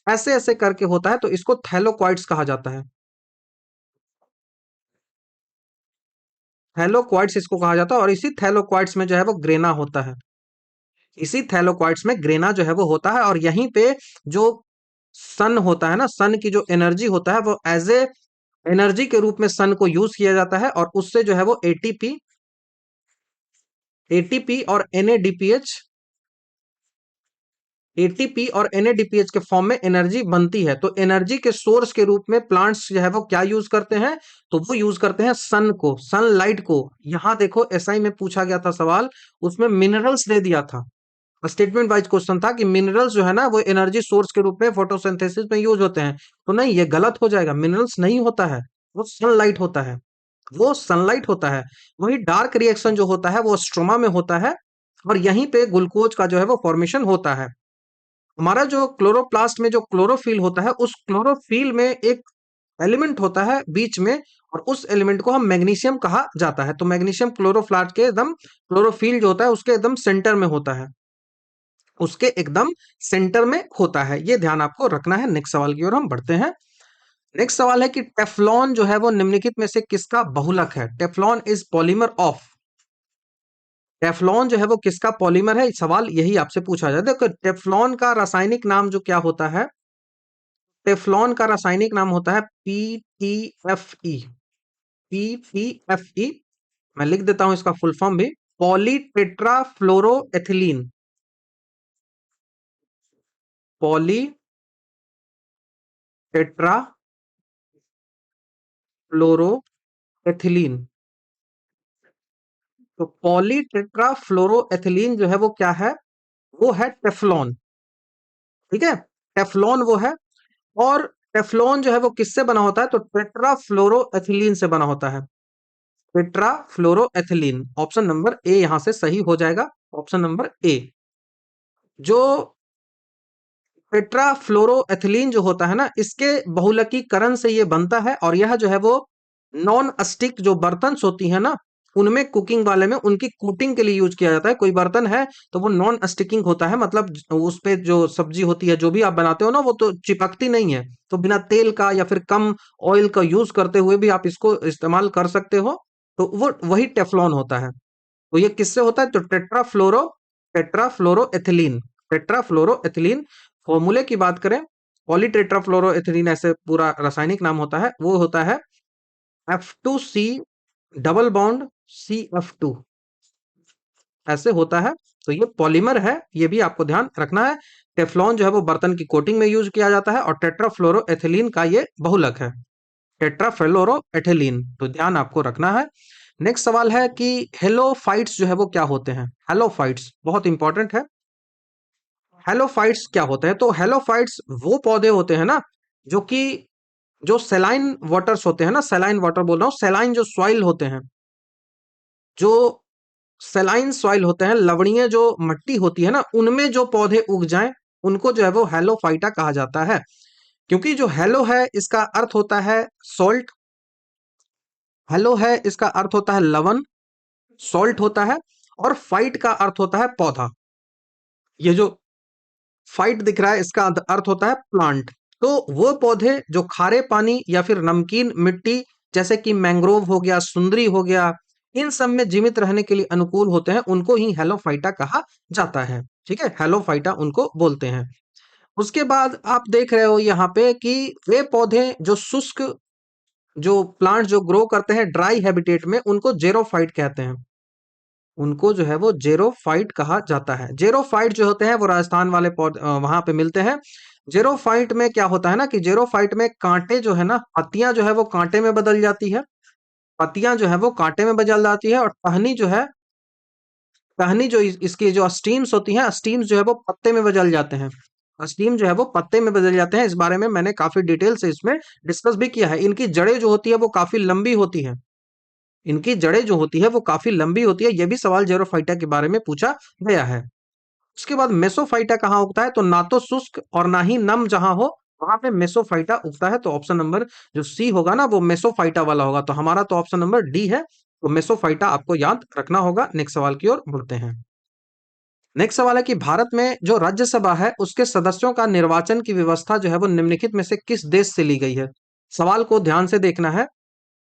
ऐसे ऐसे करके होता है, तो इसको थैलोक्वाइट्स कहा जाता है। थैलोक्वाइट्स इसको कहा जाता है, और इसी थैलोक्वाइट्स में जो है वो ग्रेना होता है। इसी थैलोक्वाइट्स में ग्रेना जो है वो होता है, और यहीं पे जो सन होता है ना, सन की जो एनर्जी होता है वो एज ए एनर्जी के रूप में सन को यूज किया जाता है, और उससे जो है वो एटीपी, एटीपी और एनएडीपीएच, एटीपी और एनएडीपीएच के फॉर्म में एनर्जी बनती है। तो एनर्जी के सोर्स के रूप में प्लांट्स जो है वो क्या यूज करते हैं? तो वो यूज करते हैं सन को, सनलाइट को। यहां देखो एसआई में पूछा गया था सवाल, उसमें मिनरल्स दे दिया था। स्टेटमेंट वाइज क्वेश्चन था कि मिनरल्स जो है ना वो एनर्जी सोर्स के रूप में फोटोसिंथेसिस में यूज होते हैं। तो नहीं, ये गलत हो जाएगा। मिनरल्स नहीं होता है, वो सनलाइट होता है, वो सनलाइट होता है। वही डार्क रिएक्शन जो होता है वो स्ट्रोमा में होता है, और यहीं पे ग्लूकोज का जो है वो फॉर्मेशन होता है। हमारा जो क्लोरोप्लास्ट में जो क्लोरोफिल होता है, उस क्लोरोफिल में एक एलिमेंट होता है बीच में, और उस एलिमेंट को हम मैग्नीशियम कहा जाता है। तो मैग्नीशियम क्लोरोप्लास्ट के एकदम क्लोरोफिल जो होता है उसके एकदम सेंटर में होता है, उसके एकदम सेंटर में होता है। ये ध्यान आपको रखना है। नेक्स्ट सवाल की ओर हम बढ़ते हैं। नेक्स्ट सवाल है कि टेफ्लॉन जो है वो निम्नलिखित में से किसका बहुलक है? Teflon is polymer of, Teflon जो है वो किसका पॉलीमर है? सवाल यही आपसे पूछा जाता है। देखो, टेफ्लॉन का रासायनिक नाम जो क्या होता है, टेफ्लॉन का रासायनिक नाम होता है PTFE। PTFE, मैं लिख देता हूं इसका फुल फॉर्म भी, पॉलीटेट्राफ्लोरोएथिलीन। पॉलीटेट्राफ्लोरोएथिलीन। तो पॉलीटेट्राफ्लोरोएथिलीन जो है वो क्या है? वो है टेफ्लॉन। ठीक है, टेफ्लॉन वो है। और टेफ्लॉन जो है वो किससे बना होता है? तो टेट्राफ्लोरोएथिलीन से बना होता है। टेट्राफ्लोरोएथिलीन, ऑप्शन नंबर ए यहां से सही हो जाएगा। ऑप्शन नंबर ए। जो टेट्राफ्लोरोएथिलीन जो होता है ना, इसके बहुलकीकरण से ये बनता है, और यह जो है वो नॉन स्टिक जो बर्तन होती है ना, उनमें कुकिंग वाले में उनकी कोटिंग के लिए यूज किया जाता है। कोई बर्तन है तो वो नॉन स्टिकिंग होता है, मतलब उस पे जो सब्जी होती है जो भी आप बनाते हो ना, वो तो चिपकती नहीं है। तो बिना तेल का या फिर कम ऑयल का यूज करते हुए भी आप इसको इस्तेमाल कर सकते हो। तो वो वही टेफ्लॉन होता है। तो ये किससे होता है? तो टेट्राफ्लोरोएथिलीन। टेट्राफ्लोरोएथिलीन फॉर्मूले की बात करें, पॉलीटेट्राफ्लोरोएथिलीन ऐसे पूरा रासायनिक नाम होता है, वो होता है F2C डबल बॉन्ड CF2, ऐसे होता है। तो ये पॉलीमर है, ये भी आपको ध्यान रखना है। टेफ्लॉन जो है वो बर्तन की कोटिंग में यूज किया जाता है, और टेट्राफ्लोरोएथिलीन का ये बहुलक है, टेट्राफ्लोरोएथिलीन। तो ध्यान आपको रखना है। नेक्स्ट सवाल है कि हेलोफाइट्स जो है वो क्या होते हैं? हेलोफाइट्स बहुत इंपॉर्टेंट है। हेलोफाइट्स क्या होते हैं? तो हेलोफाइट्स वो पौधे होते हैं ना, जो कि जो सेलाइन वाटर्स होते हैं ना, सेलाइन वाटर बोल रहा हूँ, सेलाइन जो सॉइल होते हैं, जो सेलाइन सॉइल होते हैं, लवणीय जो मट्टी होती है ना, उनमें जो पौधे उग जाएं, उनको जो है वो हेलोफाइटा कहा जाता है। क्योंकि जो हेलो है इसका अर्थ होता है सॉल्ट, हेलो है इसका अर्थ होता है लवण, सॉल्ट होता है, और फाइट का अर्थ होता है पौधा। ये जो फाइट दिख रहा है इसका अर्थ होता है प्लांट। तो वो पौधे जो खारे पानी या फिर नमकीन मिट्टी, जैसे कि मैंग्रोव हो गया, सुंदरी हो गया, इन सब में जीवित रहने के लिए अनुकूल होते हैं, उनको ही हेलोफाइटा कहा जाता है। ठीक है, हेलोफाइटा उनको बोलते हैं। उसके बाद आप देख रहे हो यहाँ पे कि वे पौधे जो शुष्क, जो प्लांट जो ग्रो करते हैं ड्राई हैबिटेट में, उनको जेरोफाइट कहते हैं। उनको जो है वो जेरोफाइट कहा जाता है। जेरोफाइट जो होते हैं वो राजस्थान वाले पौधे वहां पे मिलते हैं। जेरोफाइट में क्या होता है ना, कि जेरोफाइट में कांटे जो है ना, पत्तियां जो है वो कांटे में बदल जाती है, पत्तियां जो है वो कांटे में बदल जाती है, और टहनी जो है, टहनी जो इसकी जो स्टीम्स होती हैं, स्टीम्स जो है वो पत्ते में बदल जाते हैं। स्टीम जो है वो पत्ते में बदल जाते हैं। इस बारे में मैंने काफी डिटेल से इसमें डिस्कस भी किया है। इनकी जड़ें जो होती है वो काफी लंबी होती है, इनकी जड़ें जो होती है वो काफी लंबी होती है। यह भी सवाल जेरोफाइटा के बारे में पूछा गया है। उसके बाद मेसोफाइटा कहाँ उगता है? तो ना तो शुष्क और ना ही नम जहां हो, वहां पे मेसोफाइटा उगता है। तो ऑप्शन नंबर जो सी होगा ना, वो मेसोफाइटा वाला होगा। तो हमारा तो ऑप्शन नंबर डी है। तो मेसोफाइटा आपको याद रखना होगा। नेक्स्ट सवाल की ओर बढ़ते हैं। नेक्स्ट सवाल है कि भारत में जो राज्यसभा है उसके सदस्यों का निर्वाचन की व्यवस्था जो है वो निम्नलिखित में से किस देश से ली गई है? सवाल को ध्यान से देखना है।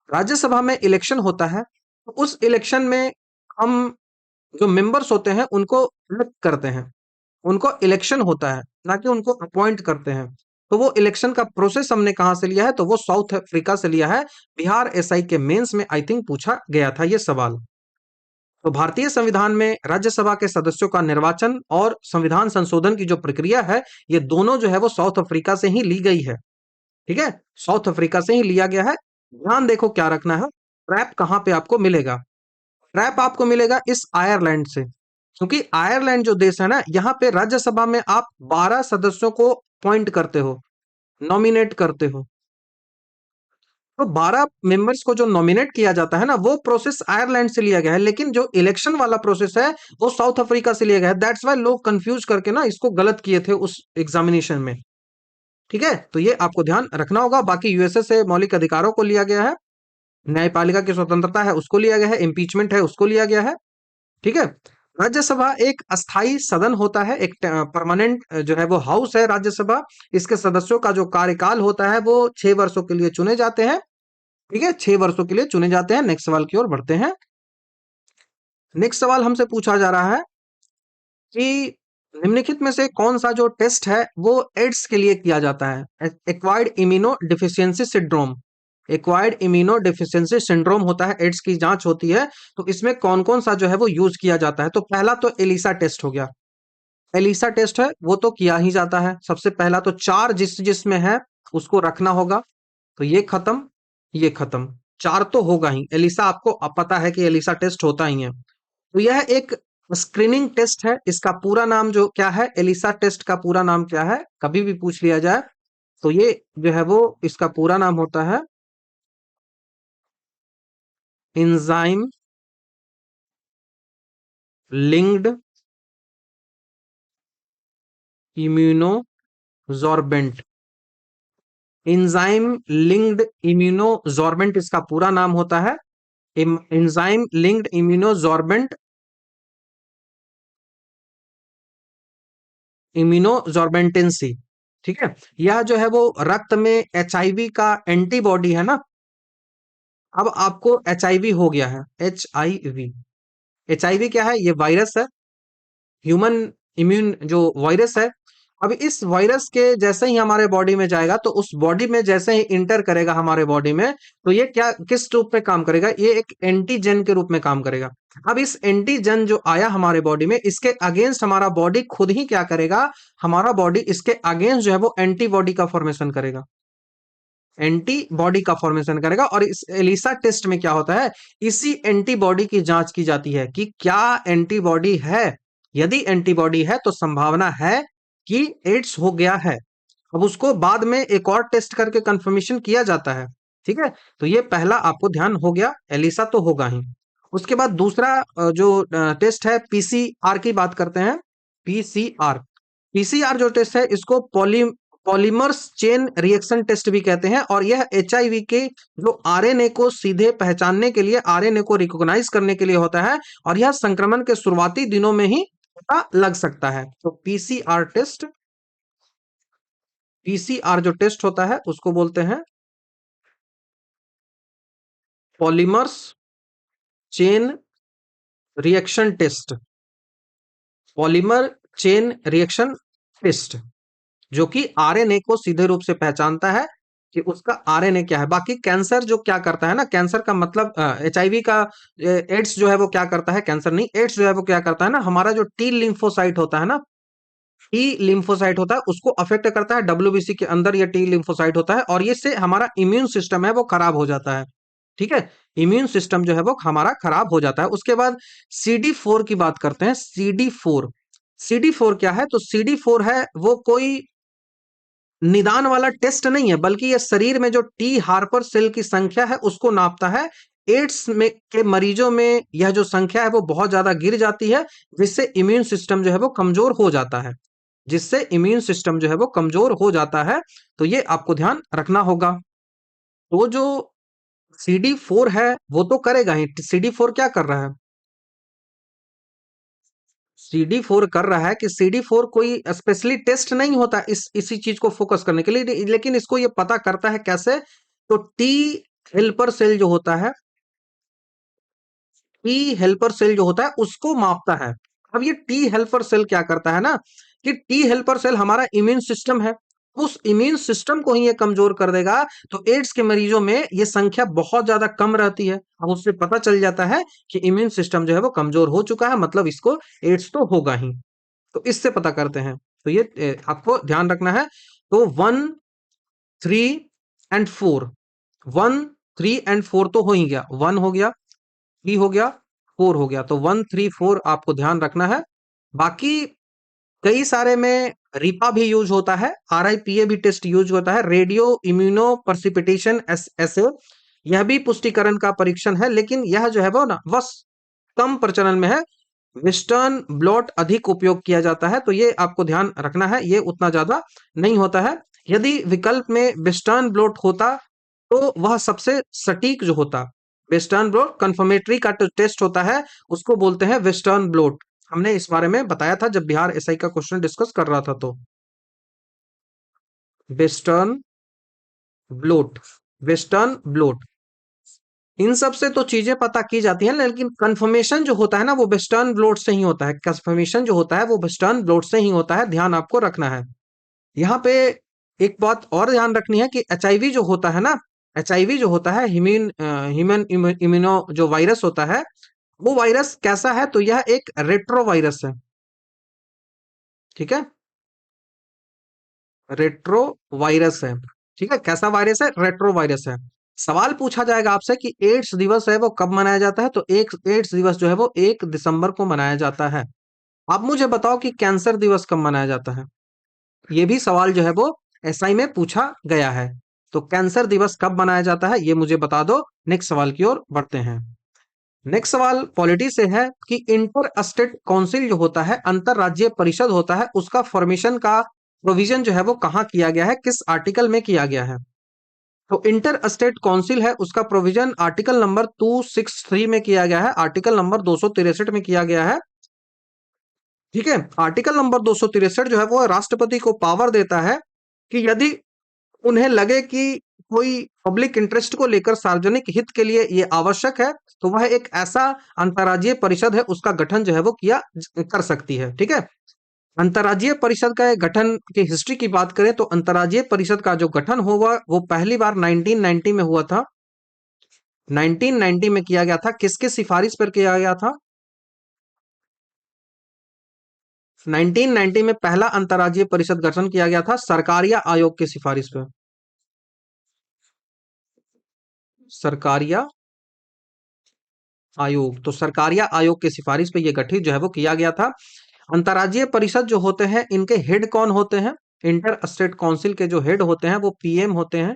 राज्यसभा में इलेक्शन होता है, तो उस इलेक्शन में हम जो मेंबर्स होते हैं उनको इलेक्ट करते हैं, उनको इलेक्शन होता है, ना कि उनको अपॉइंट करते हैं। तो वो इलेक्शन का प्रोसेस हमने कहां से लिया है? तो वो साउथ अफ्रीका से लिया है। बिहार एसआई के मेंस में आई थिंक पूछा गया था ये सवाल। तो भारतीय संविधान में राज्यसभा के सदस्यों का निर्वाचन और संविधान संशोधन की जो प्रक्रिया है, ये दोनों जो है वो साउथ अफ्रीका से ही ली गई है। ठीक है, साउथ अफ्रीका से ही लिया गया है। ध्यान देखो क्या रखना है, ट्रैप कहां पे आपको मिलेगा? ट्रैप आपको मिलेगा इस आयरलैंड से। क्योंकि आयरलैंड जो देश है ना, यहाँ पे राज्यसभा में आप 12 सदस्यों को अपॉइंट करते हो, नॉमिनेट करते हो। तो 12 मेंबर्स को जो नॉमिनेट किया जाता है ना, वो प्रोसेस आयरलैंड से लिया गया है, लेकिन जो इलेक्शन वाला प्रोसेस है वो साउथ अफ्रीका से लिया गया है। दैट्स वाई लोग कंफ्यूज करके ना इसको गलत किए थे उस एग्जामिनेशन में। ठीक है, तो ये आपको ध्यान रखना होगा। बाकी यूएसए से मौलिक अधिकारों को लिया गया है, न्यायपालिका की स्वतंत्रता है उसको लिया गया है, इम्पीचमेंट है उसको लिया गया है। ठीक है। राज्यसभा एक अस्थाई सदन होता है, एक परमानेंट जो है वो हाउस है राज्यसभा। इसके सदस्यों का जो कार्यकाल होता है वो 6 वर्षों के लिए चुने जाते हैं। ठीक है, 6 वर्षों के लिए चुने जाते हैं। नेक्स्ट सवाल की ओर बढ़ते हैं। नेक्स्ट सवाल हमसे पूछा जा रहा है कि निम्नलिखित में से कौन सा जो टेस्ट है वो एड्स के लिए किया जाता है? Acquired immuno deficiency syndrome. Acquired immuno deficiency syndrome होता है, एड्स की जांच होती है। तो इसमें कौन कौन सा जो है वो यूज किया जाता है? तो पहला तो एलिसा टेस्ट हो गया। एलिसा टेस्ट है वो तो किया ही जाता है। सबसे पहला तो 4 जिसमें है उसको रखना होगा। तो ये खत्म, ये खत्म, 4 तो होगा ही। एलिसा आपको अब पता है कि एलिसा टेस्ट होता ही है। तो यह एक स्क्रीनिंग टेस्ट है। इसका पूरा नाम जो क्या है, एलिसा टेस्ट का पूरा नाम क्या है, कभी भी पूछ लिया जाए तो ये जो है वो इसका पूरा नाम होता है enzyme linked immunosorbent. Enzyme linked immunosorbent इसका पूरा नाम होता है। एंजाइम लिंक्ड इम्यूनोजॉर्बेंट, इम्यूनोजॉर्बेंटेंसी। ठीक है, यह जो है वो रक्त में एचआईवी का एंटीबॉडी है ना। अब आपको एचआईवी हो गया है, एचआईवी। एचआईवी क्या है? ये वायरस है, ह्यूमन इम्यून जो वायरस है। अब इस वायरस के जैसे ही हमारे बॉडी में जाएगा, तो उस बॉडी में जैसे ही इंटर करेगा हमारे बॉडी में, तो ये क्या किस रूप में काम करेगा? ये एक एंटीजन के रूप में काम करेगा। अब इस एंटीजन जो आया हमारे बॉडी में, इसके अगेंस्ट हमारा बॉडी खुद ही क्या करेगा? हमारा बॉडी इसके अगेंस्ट जो है वो एंटीबॉडी का फॉर्मेशन करेगा, एंटीबॉडी का फॉर्मेशन करेगा। और इस एलिसा टेस्ट में क्या होता है, इसी एंटीबॉडी की जांच की जाती है कि क्या एंटीबॉडी है। यदि एंटीबॉडी है तो संभावना है कि एड्स हो गया है। अब उसको बाद में एक और टेस्ट करके कंफर्मेशन किया जाता है। ठीक है, तो ये पहला आपको ध्यान हो गया, एलिसा तो होगा ही। उसके बाद दूसरा जो टेस्ट है पीसीआर की बात करते हैं। पीसीआर, पीसीआर जो टेस्ट है इसको पॉलीमर्स चेन रिएक्शन टेस्ट भी कहते हैं। और यह एचआईवी के जो आरएनए को सीधे पहचानने के लिए, आरएनए को रिकॉग्नाइज करने के लिए होता है। और यह संक्रमण के शुरुआती दिनों में ही पता लग सकता है। तो पीसीआर टेस्ट, पीसीआर जो टेस्ट होता है उसको बोलते हैं polymers chain reaction test. Polymer chain reaction test जो कि आरएनए को सीधे रूप से पहचानता है कि उसका आरएनए क्या है। बाकी कैंसर जो क्या करता है ना, कैंसर का मतलब एचआईवी का, एड्स जो है वो क्या करता है, कैंसर नहीं, एड्स जो है वो क्या करता है ना, हमारा जो टी लिम्फोसाइट होता है ना, टी लिम्फोसाइट होता है उसको अफेक्ट करता है। डब्ल्यूबीसी के अंदर ये टी लिम्फोसाइट होता है और ये से हमारा इम्यून सिस्टम है वो खराब हो जाता है। ठीक है, इम्यून सिस्टम जो है वो हमारा खराब हो जाता है। उसके बाद CD4 की बात करते हैं। CD4, CD4 क्या है? तो CD4 है वो कोई निदान वाला टेस्ट नहीं है, बल्कि ये शरीर में जो टी हार्पर सेल की संख्या है उसको नापता है। एड्स में के मरीजों में यह जो संख्या है वो बहुत ज्यादा गिर जाती है, जिससे इम्यून सिस्टम जो है वो कमजोर हो जाता है, जिससे इम्यून सिस्टम जो है वो कमजोर हो जाता है। तो ये आपको ध्यान रखना होगा। तो जो CD4 है वो तो करेगा ही। CD4 क्या कर रहा है? CD4 कर रहा है कि CD4 कोई स्पेशली टेस्ट नहीं होता इस इसी चीज को फोकस करने के लिए, लेकिन इसको ये पता करता है कैसे? तो टी हेल्पर सेल जो होता है, टी हेल्पर सेल जो होता है उसको मापता है। अब ये टी हेल्पर सेल क्या करता है ना, कि टी हेल्पर सेल हमारा इम्यून सिस्टम है, उस इम्यून सिस्टम को ही ये कमजोर कर देगा। तो एड्स के मरीजों में ये संख्या बहुत ज्यादा कम रहती है। अब उससे पता चल जाता है कि इम्यून सिस्टम जो है वो कमजोर हो चुका है, मतलब इसको एड्स तो होगा ही। तो इससे पता करते हैं। तो ये आपको ध्यान रखना है। तो 1, 3 एंड 4, 1, 3 एंड 4 तो हो ही गया। 1 हो गया, 3 हो गया, 4 हो गया। तो 1, 3, 4 आपको ध्यान रखना है। बाकी कई सारे में रीपा भी यूज होता है, आरआईपीए भी टेस्ट यूज होता है, रेडियो इम्यूनो परसिपिटेशन एसए, यह भी पुष्टिकरण का परीक्षण है, लेकिन यह जो है वो ना बस कम प्रचलन में है। वेस्टर्न ब्लॉट अधिक उपयोग किया जाता है, तो ये आपको ध्यान रखना है, ये उतना ज्यादा नहीं होता है। यदि विकल्प में वेस्टर्न ब्लॉट होता तो वह सबसे सटीक जो होता। वेस्टर्न ब्लॉट कंफर्मेटरी का टेस्ट होता है, उसको बोलते हैं वेस्टर्न ब्लॉट। हमने इस बारे में बताया था जब बिहार एसआई का क्वेश्चन डिस्कस कर रहा था, तो वेस्टर्न ब्लॉट, वेस्टर्न ब्लॉट, इन सब से तो चीजें पता की जाती हैं, लेकिन कंफर्मेशन जो होता है ना वो वेस्टर्न ब्लॉट से ही होता है। कंफर्मेशन जो होता है वो वेस्टर्न ब्लॉट से ही होता है, ध्यान आपको रखना है। यहाँ पे एक बात और ध्यान रखनी है कि एचआईवी जो होता है ना, एचआईवी जो होता है, ह्यूमन इम्यूनो जो वायरस होता है, वो वायरस कैसा है, तो यह एक रेट्रो वायरस है। ठीक है, रेट्रो वायरस है। ठीक है, कैसा वायरस है, रेट्रो वायरस है। सवाल पूछा जाएगा आपसे कि एड्स दिवस है वो कब मनाया जाता है, तो एक एड्स दिवस जो है वो 1 दिसंबर को मनाया जाता है। आप मुझे बताओ कि कैंसर दिवस कब मनाया जाता है, ये भी सवाल जो है वो एसआई में पूछा गया है। तो कैंसर दिवस कब मनाया जाता है ये मुझे बता दो। नेक्स्ट सवाल की ओर बढ़ते हैं। नेक्स्ट सवाल पॉलिटी से है कि इंटर स्टेट काउंसिल जो होता है, अंतर राज्यीय परिषद होता है, उसका फॉर्मेशन का प्रोविजन जो है वो कहाँ किया गया है, किस आर्टिकल में किया गया है। तो इंटर स्टेट काउंसिल है, उसका प्रोविजन आर्टिकल नंबर 263 में किया गया है, आर्टिकल नंबर 263 में किया गया है। ठीक है, आर्टिकल नंबर 263 जो है वो राष्ट्रपति को पावर देता है कि यदि उन्हें लगे कि कोई पब्लिक इंटरेस्ट को लेकर सार्वजनिक हित के लिए ये आवश्यक है, तो वह एक ऐसा अंतर्राज्यीय परिषद है उसका गठन जो है वो किया कर सकती है। ठीक है, अंतर्राज्यीय परिषद का गठन की हिस्ट्री की बात करें तो अंतर्राज्यीय परिषद का जो गठन हुआ वो पहली बार 1990 में हुआ था। 1990 में किया गया था, किसके सिफारिश पर किया गया था, 1990 में पहला अंतर्राज्यीय परिषद गठन किया गया था सरकारिया आयोग की सिफारिश पर। सरकारिया आयोग, तो सरकारिया आयोग की सिफारिश पे ये गठित जो है वो किया गया था। अंतर्राज्यीय परिषद जो होते हैं इनके हेड कौन होते हैं, इंटर स्टेट काउंसिल के जो हेड होते हैं वो पीएम होते हैं।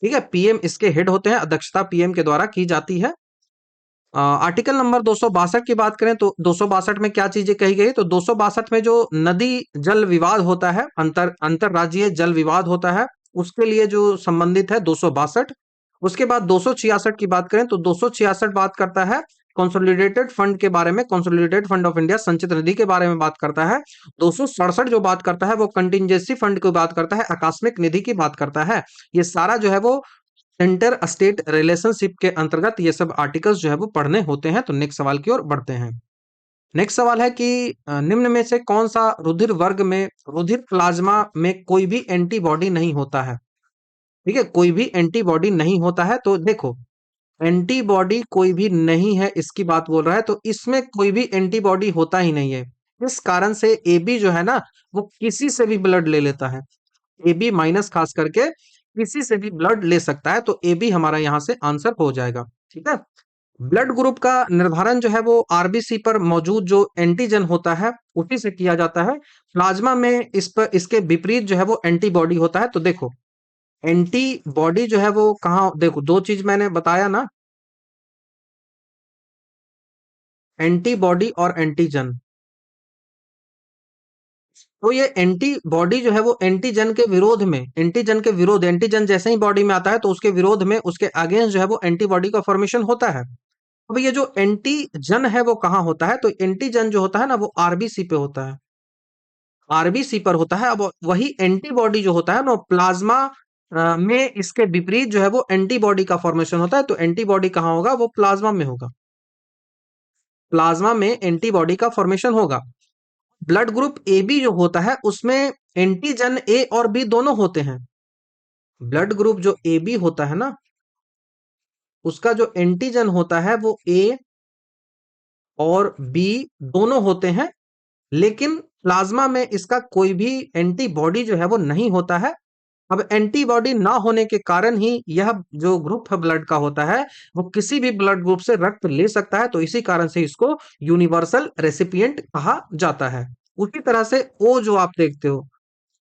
ठीक है, पीएम इसके हेड होते हैं, अध्यक्षता पीएम के द्वारा की जाती है। आर्टिकल नंबर 262 की बात करें तो 262 में क्या चीजें कही गई, तो 262 में जो नदी जल विवाद होता है, अंतरराज्यीय जल विवाद होता है, उसके लिए जो संबंधित है 262। उसके बाद 266 की बात करें तो 266 बात करता है कंसोलिडेटेड फंड के बारे में, कंसोलिडेटेड फंड ऑफ इंडिया, संचित निधि के बारे में बात करता है। 267 जो बात करता है वो कंटिजेंसी फंड की बात करता है, आकस्मिक निधि की बात करता है। ये सारा जो है वो इंटर स्टेट रिलेशनशिप के अंतर्गत ये सब आर्टिकल्स जो है वो पढ़ने होते हैं। तो नेक्स्ट सवाल की ओर बढ़ते हैं। नेक्स्ट सवाल है कि निम्न में से कौन सा रुधिर वर्ग में, रुधिर प्लाज्मा में कोई भी एंटीबॉडी नहीं होता है। ठीक है, कोई भी एंटीबॉडी नहीं होता है, तो देखो एंटीबॉडी कोई भी नहीं है इसकी बात बोल रहा है, तो इसमें कोई भी एंटीबॉडी होता ही नहीं है। इस कारण से एबी जो है ना वो किसी से भी ब्लड ले लेता है, एबी माइनस खास करके किसी से भी ब्लड ले सकता है, तो ए बी हमारा यहाँ से आंसर हो जाएगा। ठीक है, ब्लड ग्रुप का निर्धारण जो है वो आरबीसी पर मौजूद जो एंटीजन होता है उसी से किया जाता है। प्लाज्मा में इस पर इसके विपरीत जो है वो एंटीबॉडी होता है। तो देखो एंटीबॉडी जो है वो कहाँ, देखो दो चीज मैंने बताया ना, एंटीबॉडी और एंटीजन। तो ये एंटीबॉडी जो है वो एंटीजन के विरोध में, एंटीजन के विरोध, एंटीजन जैसे ही बॉडी में आता है तो उसके विरोध में, उसके अगेंस्ट जो है वो एंटीबॉडी का फॉर्मेशन होता है। अब ये जो एंटीजन है वो कहाँ होता है, तो एंटीजन जो होता है ना वो आरबीसी पे होता है, आरबीसी पर होता है। अब वही एंटीबॉडी जो होता है ना प्लाज्मा में इसके विपरीत जो है वो एंटीबॉडी का फॉर्मेशन होता है। तो एंटीबॉडी कहाँ होगा, वो प्लाज्मा में होगा, प्लाज्मा में एंटीबॉडी का फॉर्मेशन होगा। ब्लड ग्रुप ए बी जो होता है उसमें एंटीजन ए और बी दोनों होते हैं। ब्लड ग्रुप जो ए बी होता है ना उसका जो एंटीजन होता है वो ए और बी दोनों होते हैं, लेकिन प्लाज्मा में इसका कोई भी एंटीबॉडी जो है वो नहीं होता है। अब एंटीबॉडी ना होने के कारण ही यह जो ग्रुप है ब्लड का होता है, वो किसी भी ब्लड ग्रुप से रक्त ले सकता है, तो इसी कारण से इसको यूनिवर्सल रेसिपिएंट कहा जाता है। उसी तरह से ओ जो आप देखते हो,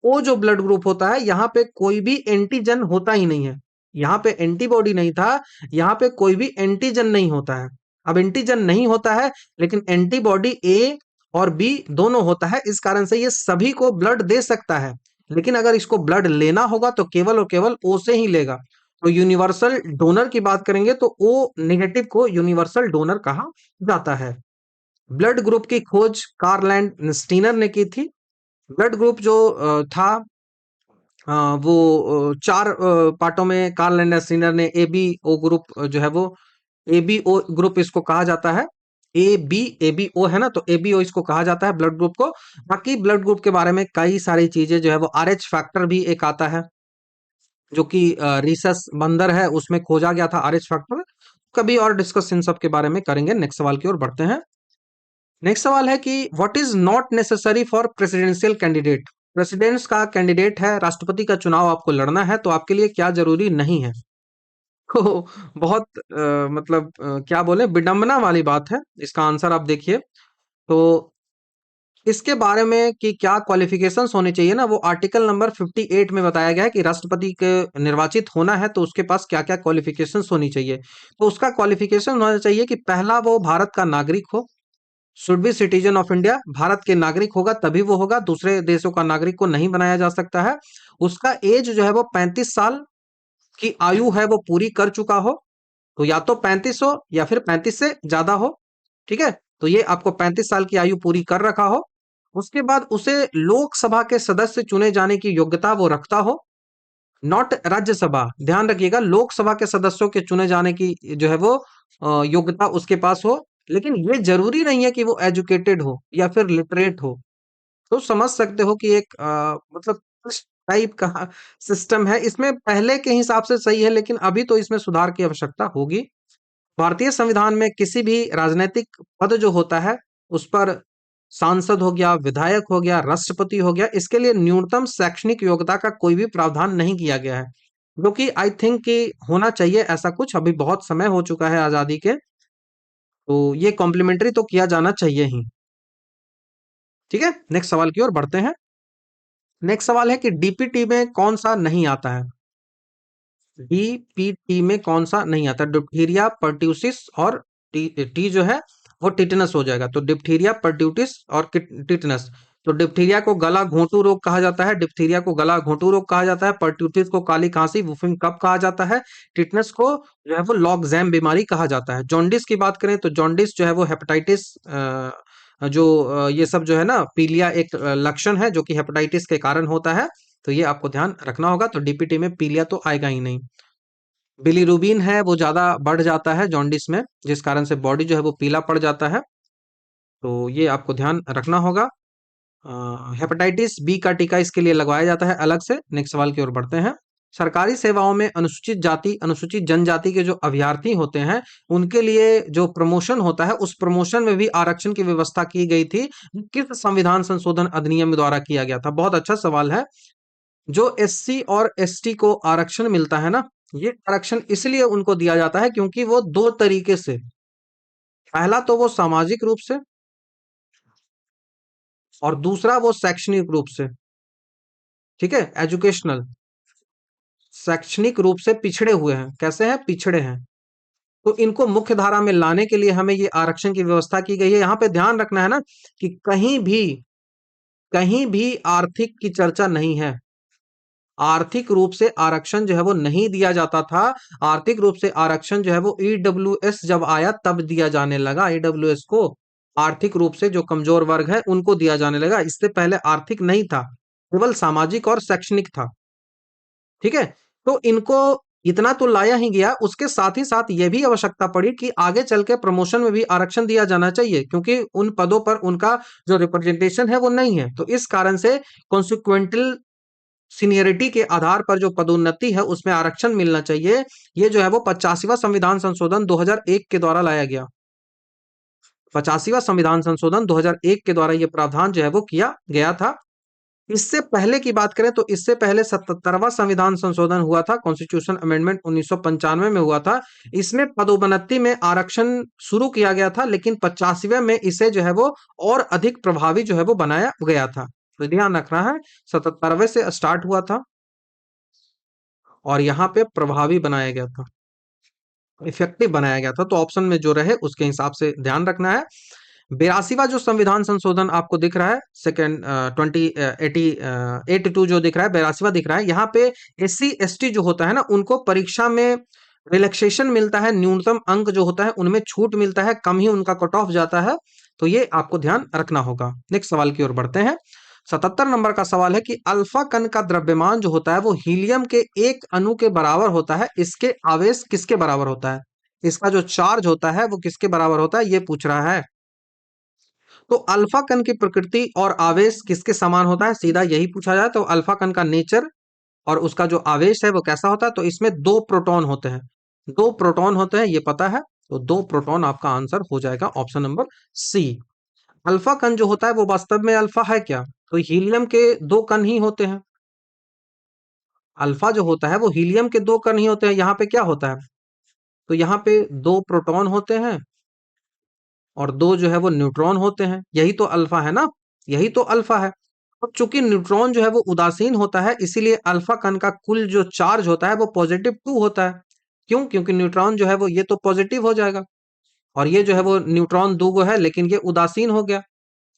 ओ जो ब्लड ग्रुप होता है, यहाँ पे कोई भी एंटीजन होता ही नहीं है। यहाँ पे एंटीबॉडी नहीं था, यहाँ पे कोई भी एंटीजन नहीं होता है। अब एंटीजन नहीं होता है, लेकिन एंटीबॉडी ए और बी दोनों होता है, इस कारण से ये सभी को ब्लड दे सकता है। लेकिन अगर इसको ब्लड लेना होगा तो केवल और केवल ओ से ही लेगा। तो यूनिवर्सल डोनर की बात करेंगे तो ओ नेगेटिव को यूनिवर्सल डोनर कहा जाता है। ब्लड ग्रुप की खोज कार्ल स्टीनर ने की थी। ब्लड ग्रुप जो था, वो चार पार्टों में कार्ल एंडरसिनर ने ए बी ओ ग्रुप जो है वो ए बी ओ ग्रुप इसको कहा जाता है। ए बी ओ है ना, तो ए बी ओ इसको कहा जाता है ब्लड ग्रुप को। बाकी ब्लड ग्रुप के बारे में कई सारी चीजें जो है वो आर एच फैक्टर भी एक आता है, जो कि रिसस बंदर है उसमें खोजा गया था आर एच फैक्टर। कभी और डिस्कस इन सब के बारे में करेंगे। नेक्स्ट सवाल की ओर बढ़ते हैं। नेक्स्ट सवाल है कि what is not necessary for presidential candidate. Presidents का कैंडिडेट है, राष्ट्रपति का चुनाव आपको लड़ना है, तो आपके लिए क्या जरूरी नहीं है। तो बहुत मतलब क्या बोले, विडंबना वाली बात है। इसका आंसर आप देखिए तो इसके बारे में कि क्या क्वालिफिकेशंस होने चाहिए ना, वो आर्टिकल नंबर 58 में बताया गया है कि राष्ट्रपति के निर्वाचित होना है तो उसके पास क्या क्या क्वालिफिकेशंस होनी चाहिए। तो उसका क्वालिफिकेशन होना चाहिए कि पहला वो भारत का नागरिक हो, should be citizen of India, Bharat के नागरिक होगा तभी वो होगा, दूसरे देशों का नागरिक को नहीं बनाया जा सकता है। उसका एज जो है वो 35 साल की आयु है वो पूरी कर चुका हो, तो या तो 35 हो या फिर 35 से ज्यादा हो। ठीक है, तो ये आपको 35 साल की आयु पूरी कर रखा हो। उसके बाद उसे लोकसभा के सदस्य चुने जाने की योग्यता वो रखता हो, नॉट राज्यसभा, ध्यान रखिएगा, लोकसभा के सदस्यों के चुने जाने की जो है वो योग्यता उसके पास हो। लेकिन ये जरूरी नहीं है कि वो एजुकेटेड हो या फिर लिटरेट हो। तो समझ सकते हो कि एक मतलब इस टाइप का सिस्टम है। इसमें पहले के हिसाब से सही है, लेकिन अभी तो इसमें सुधार की आवश्यकता होगी। भारतीय संविधान में किसी भी राजनीतिक पद जो होता है उस पर सांसद हो गया, विधायक हो गया, राष्ट्रपति हो गया, इसके लिए न्यूनतम शैक्षणिक योग्यता का कोई भी प्रावधान नहीं किया गया है, जो कि आई थिंक कि होना चाहिए ऐसा कुछ। अभी बहुत समय हो चुका है आजादी के, तो ये कॉम्प्लीमेंट्री तो किया जाना चाहिए ही। ठीक है, नेक्स्ट सवाल की ओर बढ़ते हैं। नेक्स्ट सवाल है कि डीपीटी में कौन सा नहीं आता है। डीपीटी में कौन सा नहीं आता, डिप्थीरिया, पर्ट्यूसिस और टी टी जो है वो टिटनस हो जाएगा। तो डिप्थीरिया, पर्ट्यूटिस और टिटनस। तो डिप्थीरिया को गला घोंटू रोग कहा जाता है, डिप्थीरिया को गला घोंटू रोग कहा जाता है, पर्ट्यूटिस को काली खांसी वुफिंग कफ कहा जाता है, टिटनस को जो है वो लॉगजैम बीमारी कहा जाता है। जॉन्डिस की बात करें तो जॉन्डिस जो है वो हेपेटाइटिस जो ये सब जो है ना, पीलिया एक लक्षण है जो कि हेपेटाइटिस के कारण होता है। तो ये आपको ध्यान रखना होगा। तो डीपीटी में पीलिया तो आएगा ही नहीं। बिलीरुबिन है वो ज्यादा बढ़ जाता है जॉन्डिस में, जिस कारण से बॉडी जो है वो पीला पड़ जाता है। तो ये आपको ध्यान रखना होगा। हेपेटाइटिस बी का टीका इसके लिए लगवाया जाता है अलग से। नेक्स्ट सवाल की ओर बढ़ते हैं। सरकारी सेवाओं में अनुसूचित जाति, अनुसूचित जनजाति के जो अभ्यर्थी होते हैं, उनके लिए जो प्रमोशन होता है, उस प्रमोशन में भी आरक्षण की व्यवस्था की गई थी। किस संविधान संशोधन अधिनियम द्वारा किया गया था? बहुत अच्छा सवाल है। जो एससी और एसटी को आरक्षण मिलता है ना, ये आरक्षण इसलिए उनको दिया जाता है क्योंकि वो दो तरीके से, पहला तो वो सामाजिक रूप से और दूसरा वो शैक्षणिक रूप से। ठीक है, एजुकेशनल, शैक्षणिक रूप से पिछड़े हुए हैं। कैसे हैं? पिछड़े हैं। तो इनको मुख्य धारा में लाने के लिए हमें ये आरक्षण की व्यवस्था की गई है। यहाँ पे ध्यान रखना है ना कि कहीं भी आर्थिक की चर्चा नहीं है। आर्थिक रूप से आरक्षण जो है वो नहीं दिया जाता था। आर्थिक रूप से आरक्षण जो है वो ईडब्ल्यूएस जब आया तब दिया जाने लगा। ईडब्ल्यूएस को आर्थिक रूप से जो कमजोर वर्ग है उनको दिया जाने लगा। इससे पहले आर्थिक नहीं था, केवल सामाजिक और शैक्षणिक था। ठीक है, तो इनको इतना तो लाया ही गया, उसके साथ ही साथ ये भी आवश्यकता पड़ी कि आगे चल के प्रमोशन में भी आरक्षण दिया जाना चाहिए, क्योंकि उन पदों पर उनका जो रिप्रेजेंटेशन है वो नहीं है। तो इस कारण से कॉन्सिक्वेंटल सीनियरिटी के आधार पर जो पदोन्नति है उसमें आरक्षण मिलना चाहिए। ये जो है वो 85वां संविधान संशोधन 2001 के द्वारा लाया गया। 85वां संविधान संशोधन 2001 के द्वारा ये प्रावधान जो है वो किया गया था। इससे पहले की बात करें तो इससे पहले 77वां संविधान संशोधन हुआ था, कॉन्स्टिट्यूशन अमेंडमेंट 1995 में हुआ था। इसमें पदोन्नति में आरक्षण शुरू किया गया था, लेकिन 85वें में इसे जो है वो और अधिक प्रभावी जो है वो बनाया गया था। तो ध्यान रखना है, 77वें से स्टार्ट हुआ था और यहाँ पे प्रभावी बनाया गया था, इफेक्टिव बनाया गया था। तो ऑप्शन में जो रहे उसके हिसाब से ध्यान रखना है। 82वां जो संविधान संशोधन आपको दिख रहा है, सेकेंड 82 जो दिख रहा है, 82वां दिख रहा है। यहाँ पे एससी एसटी जो होता है ना, उनको परीक्षा में रिलैक्सेशन मिलता है, न्यूनतम अंक जो होता है उनमें छूट मिलता है, कम ही उनका कट ऑफ जाता है। तो ये आपको ध्यान रखना होगा। नेक्स्ट सवाल की ओर बढ़ते हैं। 77 नंबर का सवाल है कि अल्फा कण का द्रव्यमान जो होता है वो हीलियम के एक अणु के बराबर होता है, इसके आवेश किसके बराबर होता है? इसका जो चार्ज होता है वो किसके बराबर होता है, ये पूछ रहा है। तो अल्फा कण की प्रकृति और आवेश किसके समान होता है, सीधा यही पूछा जाए। तो अल्फा कण का नेचर और उसका जो आवेश है वो कैसा होता है, तो इसमें दो प्रोटॉन होते हैं। दो प्रोटॉन होते हैं, ये पता है। तो दो प्रोटॉन आपका आंसर हो जाएगा ऑप्शन नंबर सी। अल्फा कण जो होता है वो वास्तव में अल्फा है क्या? तो हीलियम के दो कण ही होते हैं। अल्फा जो होता है वो हीलियम के दो कण ही होते हैं। यहाँ पे क्या होता है, तो यहाँ पे दो प्रोटॉन होते हैं और दो जो है वो न्यूट्रॉन होते हैं। यही तो अल्फा है ना, यही तो अल्फा है। अब चूंकि न्यूट्रॉन जो है वो उदासीन होता है, इसीलिए अल्फा कण का कुल जो चार्ज होता है वो पॉजिटिव 2 होता है। क्यों? क्योंकि न्यूट्रॉन जो है वो ये तो पॉजिटिव हो जाएगा और ये जो है वो न्यूट्रॉन दो गो है, लेकिन ये उदासीन हो गया,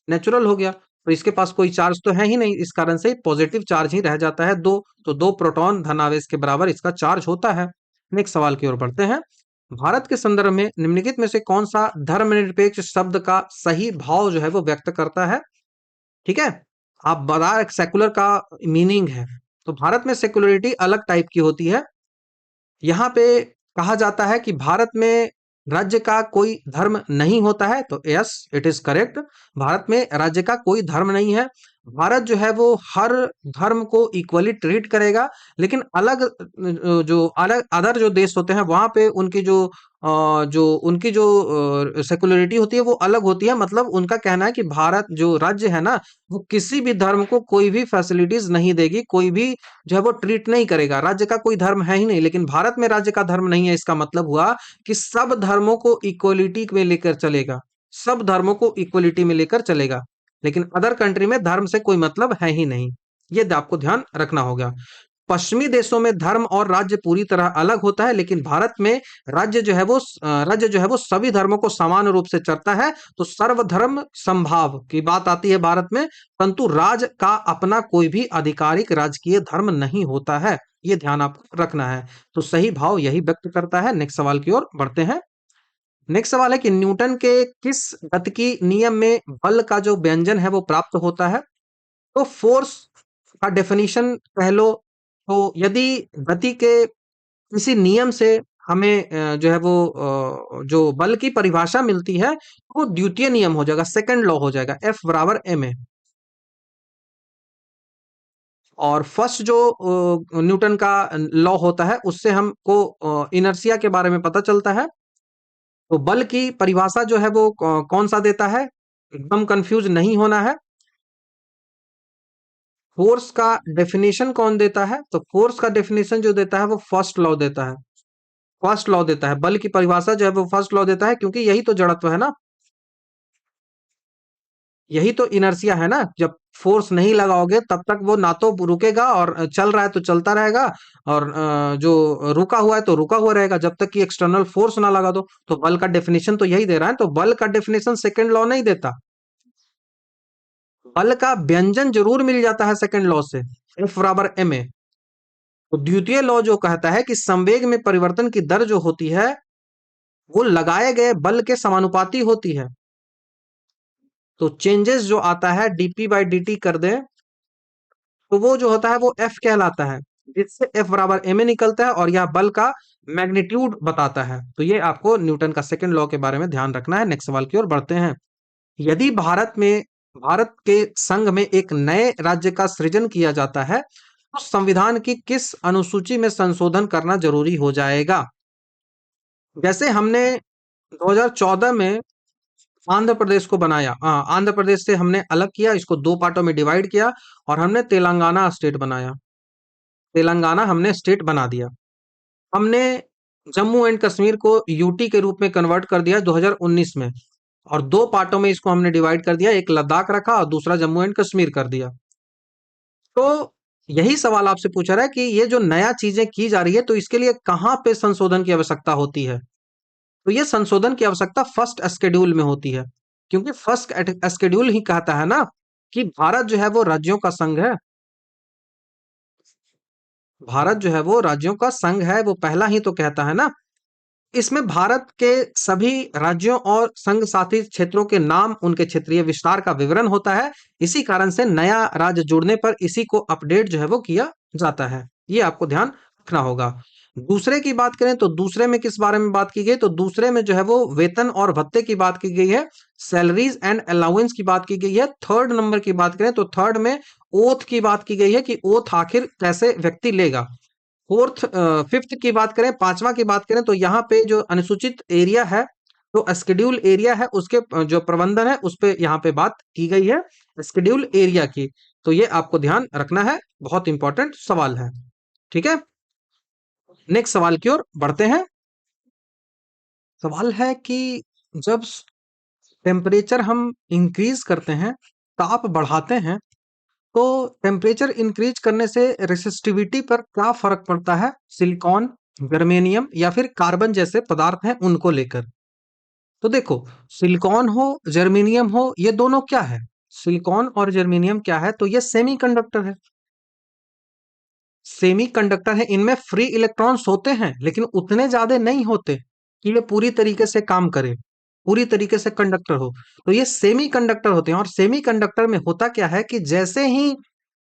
नेचुरल हो गया। तो इसके पास कोई चार्ज तो है ही नहीं, इस कारण से पॉजिटिव चार्ज ही रह जाता है दो। तो दो प्रोटॉन धनावेश के बराबर इसका चार्ज होता है। नेक्स्ट सवाल की ओर बढ़ते हैं। भारत के संदर्भ में निम्नलिखित में से कौन सा धर्मनिरपेक्ष शब्द का सही भाव जो है वो व्यक्त करता है? ठीक है, आप बता सेकुलर का मीनिंग है। तो भारत में सेकुलरिटी अलग टाइप की होती है। यहाँ पे कहा जाता है कि भारत में राज्य का कोई धर्म नहीं होता है। तो yes, it is correct. Bharat में राज्य का कोई धर्म नहीं है। भारत जो है वो हर धर्म को इक्वली ट्रीट करेगा, लेकिन अलग जो अलग अदर जो देश होते हैं वहां पे उनकी जो सेकुलरिटी होती है वो अलग होती है। मतलब उनका कहना है कि भारत जो राज्य है ना, वो किसी भी धर्म को कोई भी फैसिलिटीज नहीं देगी, कोई भी जो है वो ट्रीट नहीं करेगा। राज्य का कोई धर्म है ही नहीं, लेकिन भारत में राज्य का धर्म नहीं है, इसका मतलब हुआ कि सब धर्मों को इक्वलिटी में लेकर चलेगा, सब धर्मों को इक्वलिटी में लेकर चलेगा। लेकिन अदर कंट्री में धर्म से कोई मतलब है ही नहीं, ये आपको ध्यान रखना होगा। पश्चिमी देशों में धर्म और राज्य पूरी तरह अलग होता है, लेकिन भारत में राज्य जो है वो सभी धर्मों को समान रूप से चलता है। तो सर्वधर्म संभाव की बात आती है भारत में, परंतु राज का अपना कोई भी आधिकारिक राजकीय धर्म नहीं होता है, ये ध्यान आपको रखना है। तो सही भाव यही व्यक्त करता है। नेक्स्ट सवाल की ओर बढ़ते हैं। नेक्स्ट सवाल है कि न्यूटन के किस गतिकी नियम में बल का जो व्यंजन है वो प्राप्त होता है? तो फोर्स का डेफिनेशन कह लो। तो यदि गति के किसी नियम से हमें जो है वो जो बल की परिभाषा मिलती है, वो द्वितीय नियम हो जाएगा, सेकंड लॉ हो जाएगा, F बराबर ma। और फर्स्ट जो न्यूटन का लॉ होता है उससे हमको इनर्शिया के बारे में पता चलता है। तो बल की परिभाषा जो है वो कौन सा देता है, एकदम कंफ्यूज नहीं होना है। फोर्स का डेफिनेशन कौन देता है? तो फोर्स का डेफिनेशन जो देता है वो फर्स्ट लॉ देता है। फर्स्ट लॉ देता है, बल की परिभाषा जो है वो फर्स्ट लॉ देता है, क्योंकि यही तो जड़त्व है ना, यही तो इनर्शिया है ना। जब फोर्स नहीं लगाओगे तब तक वो ना तो रुकेगा, और चल रहा है तो चलता रहेगा, और जो रुका हुआ है तो रुका हुआ रहेगा, जब तक कि एक्सटर्नल फोर्स ना लगा दो। तो बल का डेफिनेशन तो यही दे रहा है। तो बल का डेफिनेशन सेकंड लॉ नहीं देता, बल का व्यंजन जरूर मिल जाता है सेकंड लॉ से, F बराबर ma। तो द्वितीय लॉ जो कहता है कि संवेग में परिवर्तन की दर जो होती है वो लगाए गए बल के समानुपाती होती है। तो चेंजेस जो आता है dp/dt कर दे, तो वो जो होता है वो F कहलाता है, जिससे F बराबर ma निकलता है, और यह बल का मैग्नीट्यूड बताता है। तो ये आपको न्यूटन का सेकंड लॉ के बारे में ध्यान रखना है। नेक्स्ट सवाल की ओर बढ़ते हैं। यदि भारत के संघ में एक नए राज्य का सृजन किया जाता है, तो संविधान की किस अनुसूची में संशोधन करना जरूरी हो जाएगा? जैसे हमने 2014 में आंध्र प्रदेश को बनाया, हाँ, आंध्र प्रदेश से हमने अलग किया, इसको दो पार्टों में डिवाइड किया और हमने तेलंगाना स्टेट बनाया। तेलंगाना हमने स्टेट बना दिया। हमने जम्मू एंड कश्मीर को यूटी के रूप में कन्वर्ट कर दिया 2019 में, और दो पार्टों में इसको हमने डिवाइड कर दिया, एक लद्दाख रखा और दूसरा जम्मू एंड कश्मीर कर दिया। तो यही सवाल आपसे पूछा रहा है कि ये जो नया चीजें की जा रही है तो इसके लिए कहाँ पे संशोधन की आवश्यकता होती है। तो ये संशोधन की आवश्यकता फर्स्ट शेड्यूल में होती है, क्योंकि फर्स्ट शेड्यूल ही कहता है ना कि भारत जो है वो राज्यों का संघ है। भारत जो है वो राज्यों का संघ है, वो पहला ही तो कहता है ना। इसमें भारत के सभी राज्यों और संघ शासित क्षेत्रों के नाम, उनके क्षेत्रीय विस्तार का विवरण होता है। इसी कारण से नया राज्य जुड़ने पर इसी को अपडेट जो है वो किया जाता है। ये आपको ध्यान रखना होगा। दूसरे की बात करें तो दूसरे में किस बारे में बात की गई, तो दूसरे में जो है वो वेतन और भत्ते की बात की गई है, सैलरीज एंड अलाउंस की बात की गई है। थर्ड नंबर की बात करें तो थर्ड में ओथ की बात की गई है कि ओथ आखिर कैसे व्यक्ति लेगा। फोर्थ फिफ्थ की बात करें, पांचवा की बात करें तो यहाँ पे जो अनुसूचित एरिया है, तो स्केड्यूल एरिया है, उसके जो प्रबंधन है उस पे यहाँ पे बात की गई है, स्केड्यूल एरिया की। तो ये आपको ध्यान रखना है, बहुत इंपॉर्टेंट सवाल है। ठीक है, नेक्स्ट सवाल की ओर बढ़ते हैं। सवाल है कि जब टेम्परेचर हम इंक्रीज करते हैं, ताप बढ़ाते हैं, तो टेम्परेचर इंक्रीज करने से रेसिस्टिविटी पर क्या फर्क पड़ता है, सिलिकॉन, जर्मेनियम या फिर कार्बन जैसे पदार्थ हैं उनको लेकर। तो देखो, सिलिकॉन हो, जर्मेनियम हो, ये दोनों क्या है, सिलिकॉन और जर्मेनियम क्या है, तो ये सेमीकंडक्टर है। सेमीकंडक्टर है, इनमें फ्री इलेक्ट्रॉन्स होते हैं लेकिन उतने ज्यादा नहीं होते कि ये पूरी तरीके से काम करे, पूरी तरीके से कंडक्टर हो। तो ये सेमीकंडक्टर होते हैं, और सेमीकंडक्टर में होता क्या है कि जैसे ही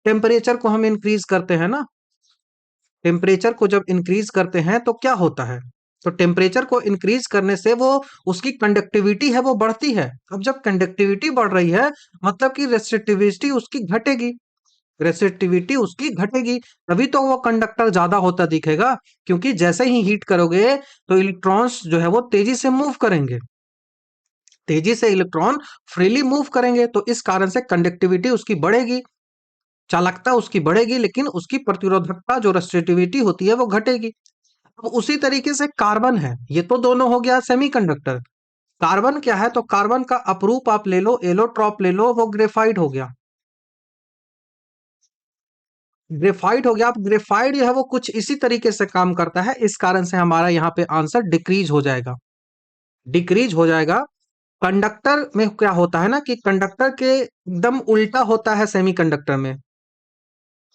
टेम्परेचर को हम इंक्रीज करते हैं ना, टेम्परेचर को जब इंक्रीज करते हैं तो क्या होता है, तो टेम्परेचर को इंक्रीज करने से वो उसकी कंडक्टिविटी है वो बढ़ती है। अब जब कंडक्टिविटी बढ़ रही है मतलब कि रेसिस्टिविटी उसकी घटेगी, रेसिस्टिविटी उसकी घटेगी, तभी तो वो कंडक्टर ज्यादा होता दिखेगा। क्योंकि जैसे ही हीट करोगे तो इलेक्ट्रॉन्स जो है वो तेजी से मूव करेंगे, तेजी से इलेक्ट्रॉन फ्रीली मूव करेंगे, तो इस कारण से कंडक्टिविटी उसकी बढ़ेगी, चालकता उसकी बढ़ेगी, लेकिन उसकी प्रतिरोधकता जो रेसिस्टिविटी होती है वो घटेगी। अब उसी तरीके से कार्बन है, ये तो दोनों हो गया सेमीकंडक्टर। कार्बन क्या है, तो कार्बन का अपरूप आप ले लो, एलोट्रॉप ले लो, वो ग्रेफाइट हो गया। ग्रेफाइट हो गया। अब ग्रेफाइट जो है वो कुछ इसी तरीके से काम करता है, इस कारण से हमारा यहाँ पे आंसर डिक्रीज हो जाएगा, डिक्रीज हो जाएगा। कंडक्टर में क्या होता है ना कि कंडक्टर के एकदम उल्टा होता है सेमीकंडक्टर में।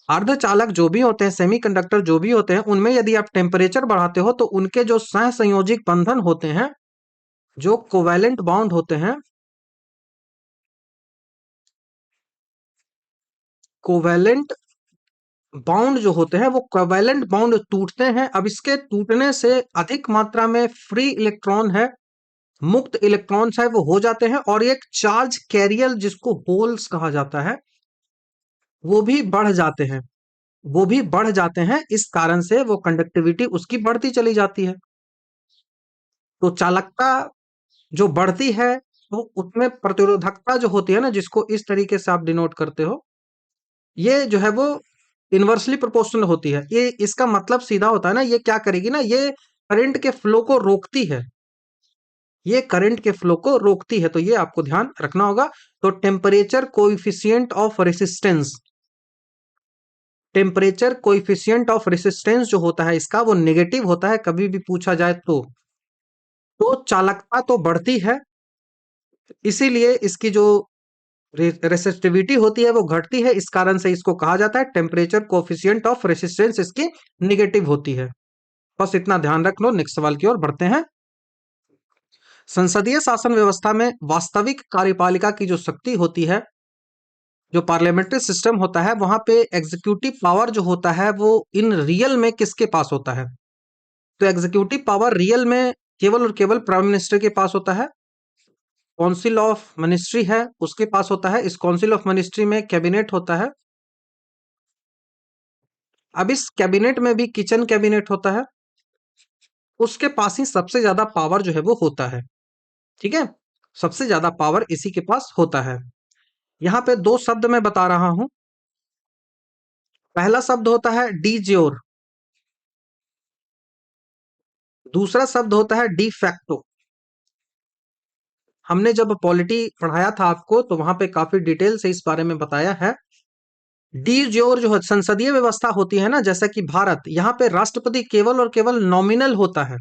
अर्धचालक जो भी होते हैं, सेमीकंडक्टर जो भी होते हैं, उनमें यदि आप टेम्परेचर बढ़ाते हो तो उनके जो सहसंयोजिक बंधन होते हैं, जो कोवैलेंट बॉन्ड होते हैं, कोवैलेंट बॉन्ड जो होते हैं वो कोवैलेंट बॉन्ड टूटते हैं। अब इसके टूटने से अधिक मात्रा में फ्री इलेक्ट्रॉन है, मुक्त इलेक्ट्रॉन्स है, वो हो जाते हैं, और एक चार्ज कैरियर जिसको होल्स कहा जाता है वो भी बढ़ जाते हैं, वो भी बढ़ जाते हैं। इस कारण से वो कंडक्टिविटी उसकी बढ़ती चली जाती है। तो चालकता जो बढ़ती है तो उसमें प्रतिरोधकता जो होती है ना, जिसको इस तरीके से आप डिनोट करते हो, ये जो है वो इनवर्सली प्रोपोर्शनल होती है। ये इसका मतलब सीधा होता है ना, ये क्या करेगी ना, ये करंट के फ्लो को रोकती है, ये करंट के फ्लो को रोकती है। तो ये आपको ध्यान रखना होगा। तो temperature coefficient of resistance, temperature coefficient of resistance जो होता है इसका वो नेगेटिव होता है कभी भी पूछा जाए तो चालकता तो बढ़ती है, इसीलिए इसकी जो रेसिस्टिविटी होती है वो घटती है। इस कारण से इसको कहा जाता है टेम्परेचर कोफिशिएंट ऑफ रेसिस्टेंस इसकी निगेटिव होती है। बस इतना ध्यान रख लो। नेक्स्ट सवाल की ओर बढ़ते हैं। संसदीय शासन व्यवस्था में वास्तविक कार्यपालिका की जो शक्ति होती है, जो पार्लियामेंट्री सिस्टम होता है, वहां पे एग्जीक्यूटिव पावर जो होता है वो इन रियल में किसके पास होता है, तो एग्जीक्यूटिव पावर रियल में केवल और केवल प्राइम मिनिस्टर के पास होता है। काउंसिल ऑफ मिनिस्ट्री है उसके पास होता है, इस काउंसिल ऑफ मिनिस्ट्री में कैबिनेट होता है। अब इस कैबिनेट में भी किचन कैबिनेट होता है, उसके पास ही सबसे ज्यादा पावर जो है वो होता है। ठीक है, सबसे ज्यादा पावर इसी के पास होता है। यहाँ पे दो शब्द मैं बता रहा हूं। पहला शब्द होता है डी ज्योर, दूसरा शब्द होता है डी फैक्टो। हमने जब पॉलिटी पढ़ाया था आपको तो वहां पे काफी डिटेल से इस बारे में बताया है। डी ज्योर जो है संसदीय व्यवस्था होती है ना, जैसा कि भारत, यहाँ पे राष्ट्रपति केवल और केवल नॉमिनल होता है।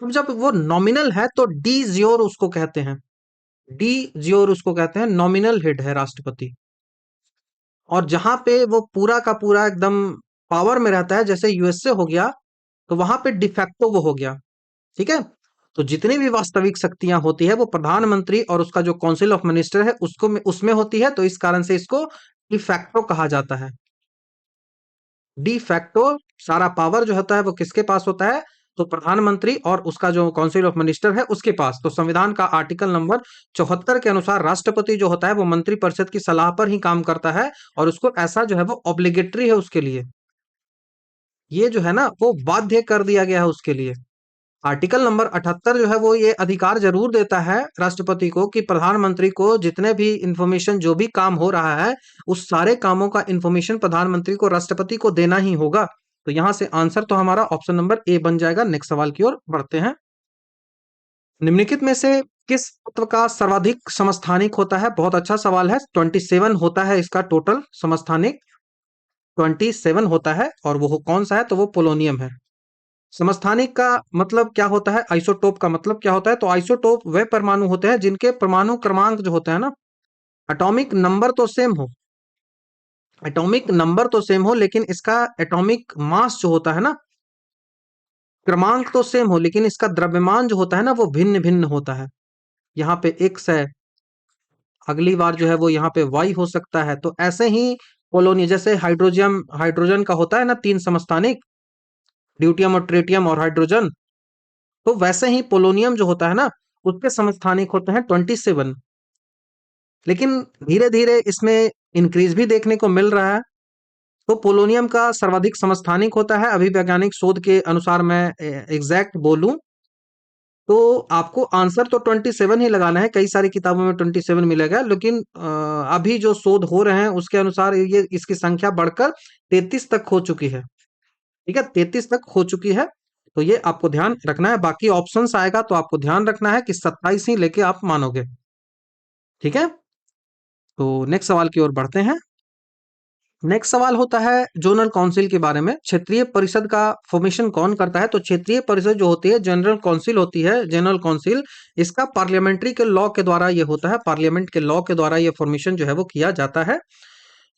तो जब वो नॉमिनल है तो डी ज्योर उसको कहते हैं। डी ज्योर उसको कहते हैं, नॉमिनल हेड है राष्ट्रपति। और जहां पे वो पूरा का पूरा एकदम पावर में रहता है, जैसे यूएसए हो गया, तो वहां पे डिफैक्टो वो हो गया। ठीक है। तो जितनी भी वास्तविक शक्तियां होती है वो प्रधानमंत्री और उसका जो काउंसिल ऑफ मिनिस्टर है उसको उसमें होती है, तो इस कारण से इसको डिफैक्टो कहा जाता है। डी फैक्टो सारा पावर जो होता है वो किसके पास होता है? तो प्रधानमंत्री और उसका जो काउंसिल ऑफ मिनिस्टर है उसके पास। तो संविधान का आर्टिकल नंबर 74 के अनुसार राष्ट्रपति जो होता है वो मंत्रिपरिषद की सलाह पर ही काम करता है, और उसको ऐसा जो है वो ऑब्लिगेटरी है उसके लिए। ये जो है ना वो बाध्य कर दिया गया है उसके लिए। आर्टिकल नंबर 78 जो है वो ये अधिकार जरूर देता है राष्ट्रपति को कि प्रधानमंत्री को जितने भी इंफॉर्मेशन, जो भी काम हो रहा है, उस सारे कामों का इंफॉर्मेशन प्रधानमंत्री को, राष्ट्रपति को देना ही होगा। तो यहां से आंसर तो हमारा ऑप्शन नंबर ए बन जाएगा। नेक्स्ट सवाल की ओर बढ़ते हैं। निम्नलिखित में से किस तत्व का सर्वाधिक समस्थानिक होता है? बहुत अच्छा सवाल है। 27 होता है इसका टोटल समस्थानिक, 27 होता है। और वो कौन सा है? तो वो पोलोनियम है। समस्थानिक का मतलब क्या होता है? आइसोटोप का मतलब क्या होता है? तो आइसोटोप वे परमाणु होते हैं जिनके परमाणु क्रमांक जो होता है ना, एटॉमिक नंबर तो सेम हो, एटॉमिक नंबर तो सेम हो, लेकिन इसका एटॉमिक मास जो होता है ना, क्रमांक तो सेम हो, लेकिन इसका द्रव्यमान जो होता है ना वो भिन्न भिन्न होता है। यहाँ पे एक्स है, अगली बार जो है वो यहाँ पे वाई हो सकता है। तो ऐसे ही पोलोनियम, जैसे हाइड्रोजन, हाइड्रोजन का होता है ना 3 समस्थानिक, ड्यूटियम और ट्रिटियम और हाइड्रोजन, तो वैसे ही पोलोनियम जो होता है ना उसके समस्थानिक होते हैं 27। लेकिन धीरे धीरे इसमें इंक्रीज भी देखने को मिल रहा है। तो पोलोनियम का सर्वाधिक समस्थानिक होता है, अभी वैज्ञानिक शोध के अनुसार मैं एग्जैक्ट बोलूं तो आपको आंसर तो 27 ही लगाना है। कई सारी किताबों में 27 मिलेगा, लेकिन अभी जो शोध हो रहे हैं उसके अनुसार ये इसकी संख्या बढ़कर 33 तक हो चुकी है। ठीक है, 33 तक हो चुकी है। तो ये आपको ध्यान रखना है। बाकी ऑप्शंस आएगा तो आपको ध्यान रखना है कि 27 ही लेके आप मानोगे। ठीक है। तो नेक्स्ट सवाल की ओर बढ़ते हैं। नेक्स्ट सवाल होता है जोनल काउंसिल के बारे में। क्षेत्रीय परिषद का फॉर्मेशन कौन करता है? तो क्षेत्रीय परिषद जो होती है, जनरल काउंसिल होती है, जनरल काउंसिल, इसका पार्लियामेंट्री के लॉ के द्वारा ये होता है, पार्लियामेंट के लॉ के द्वारा ये फॉर्मेशन जो है वो किया जाता है।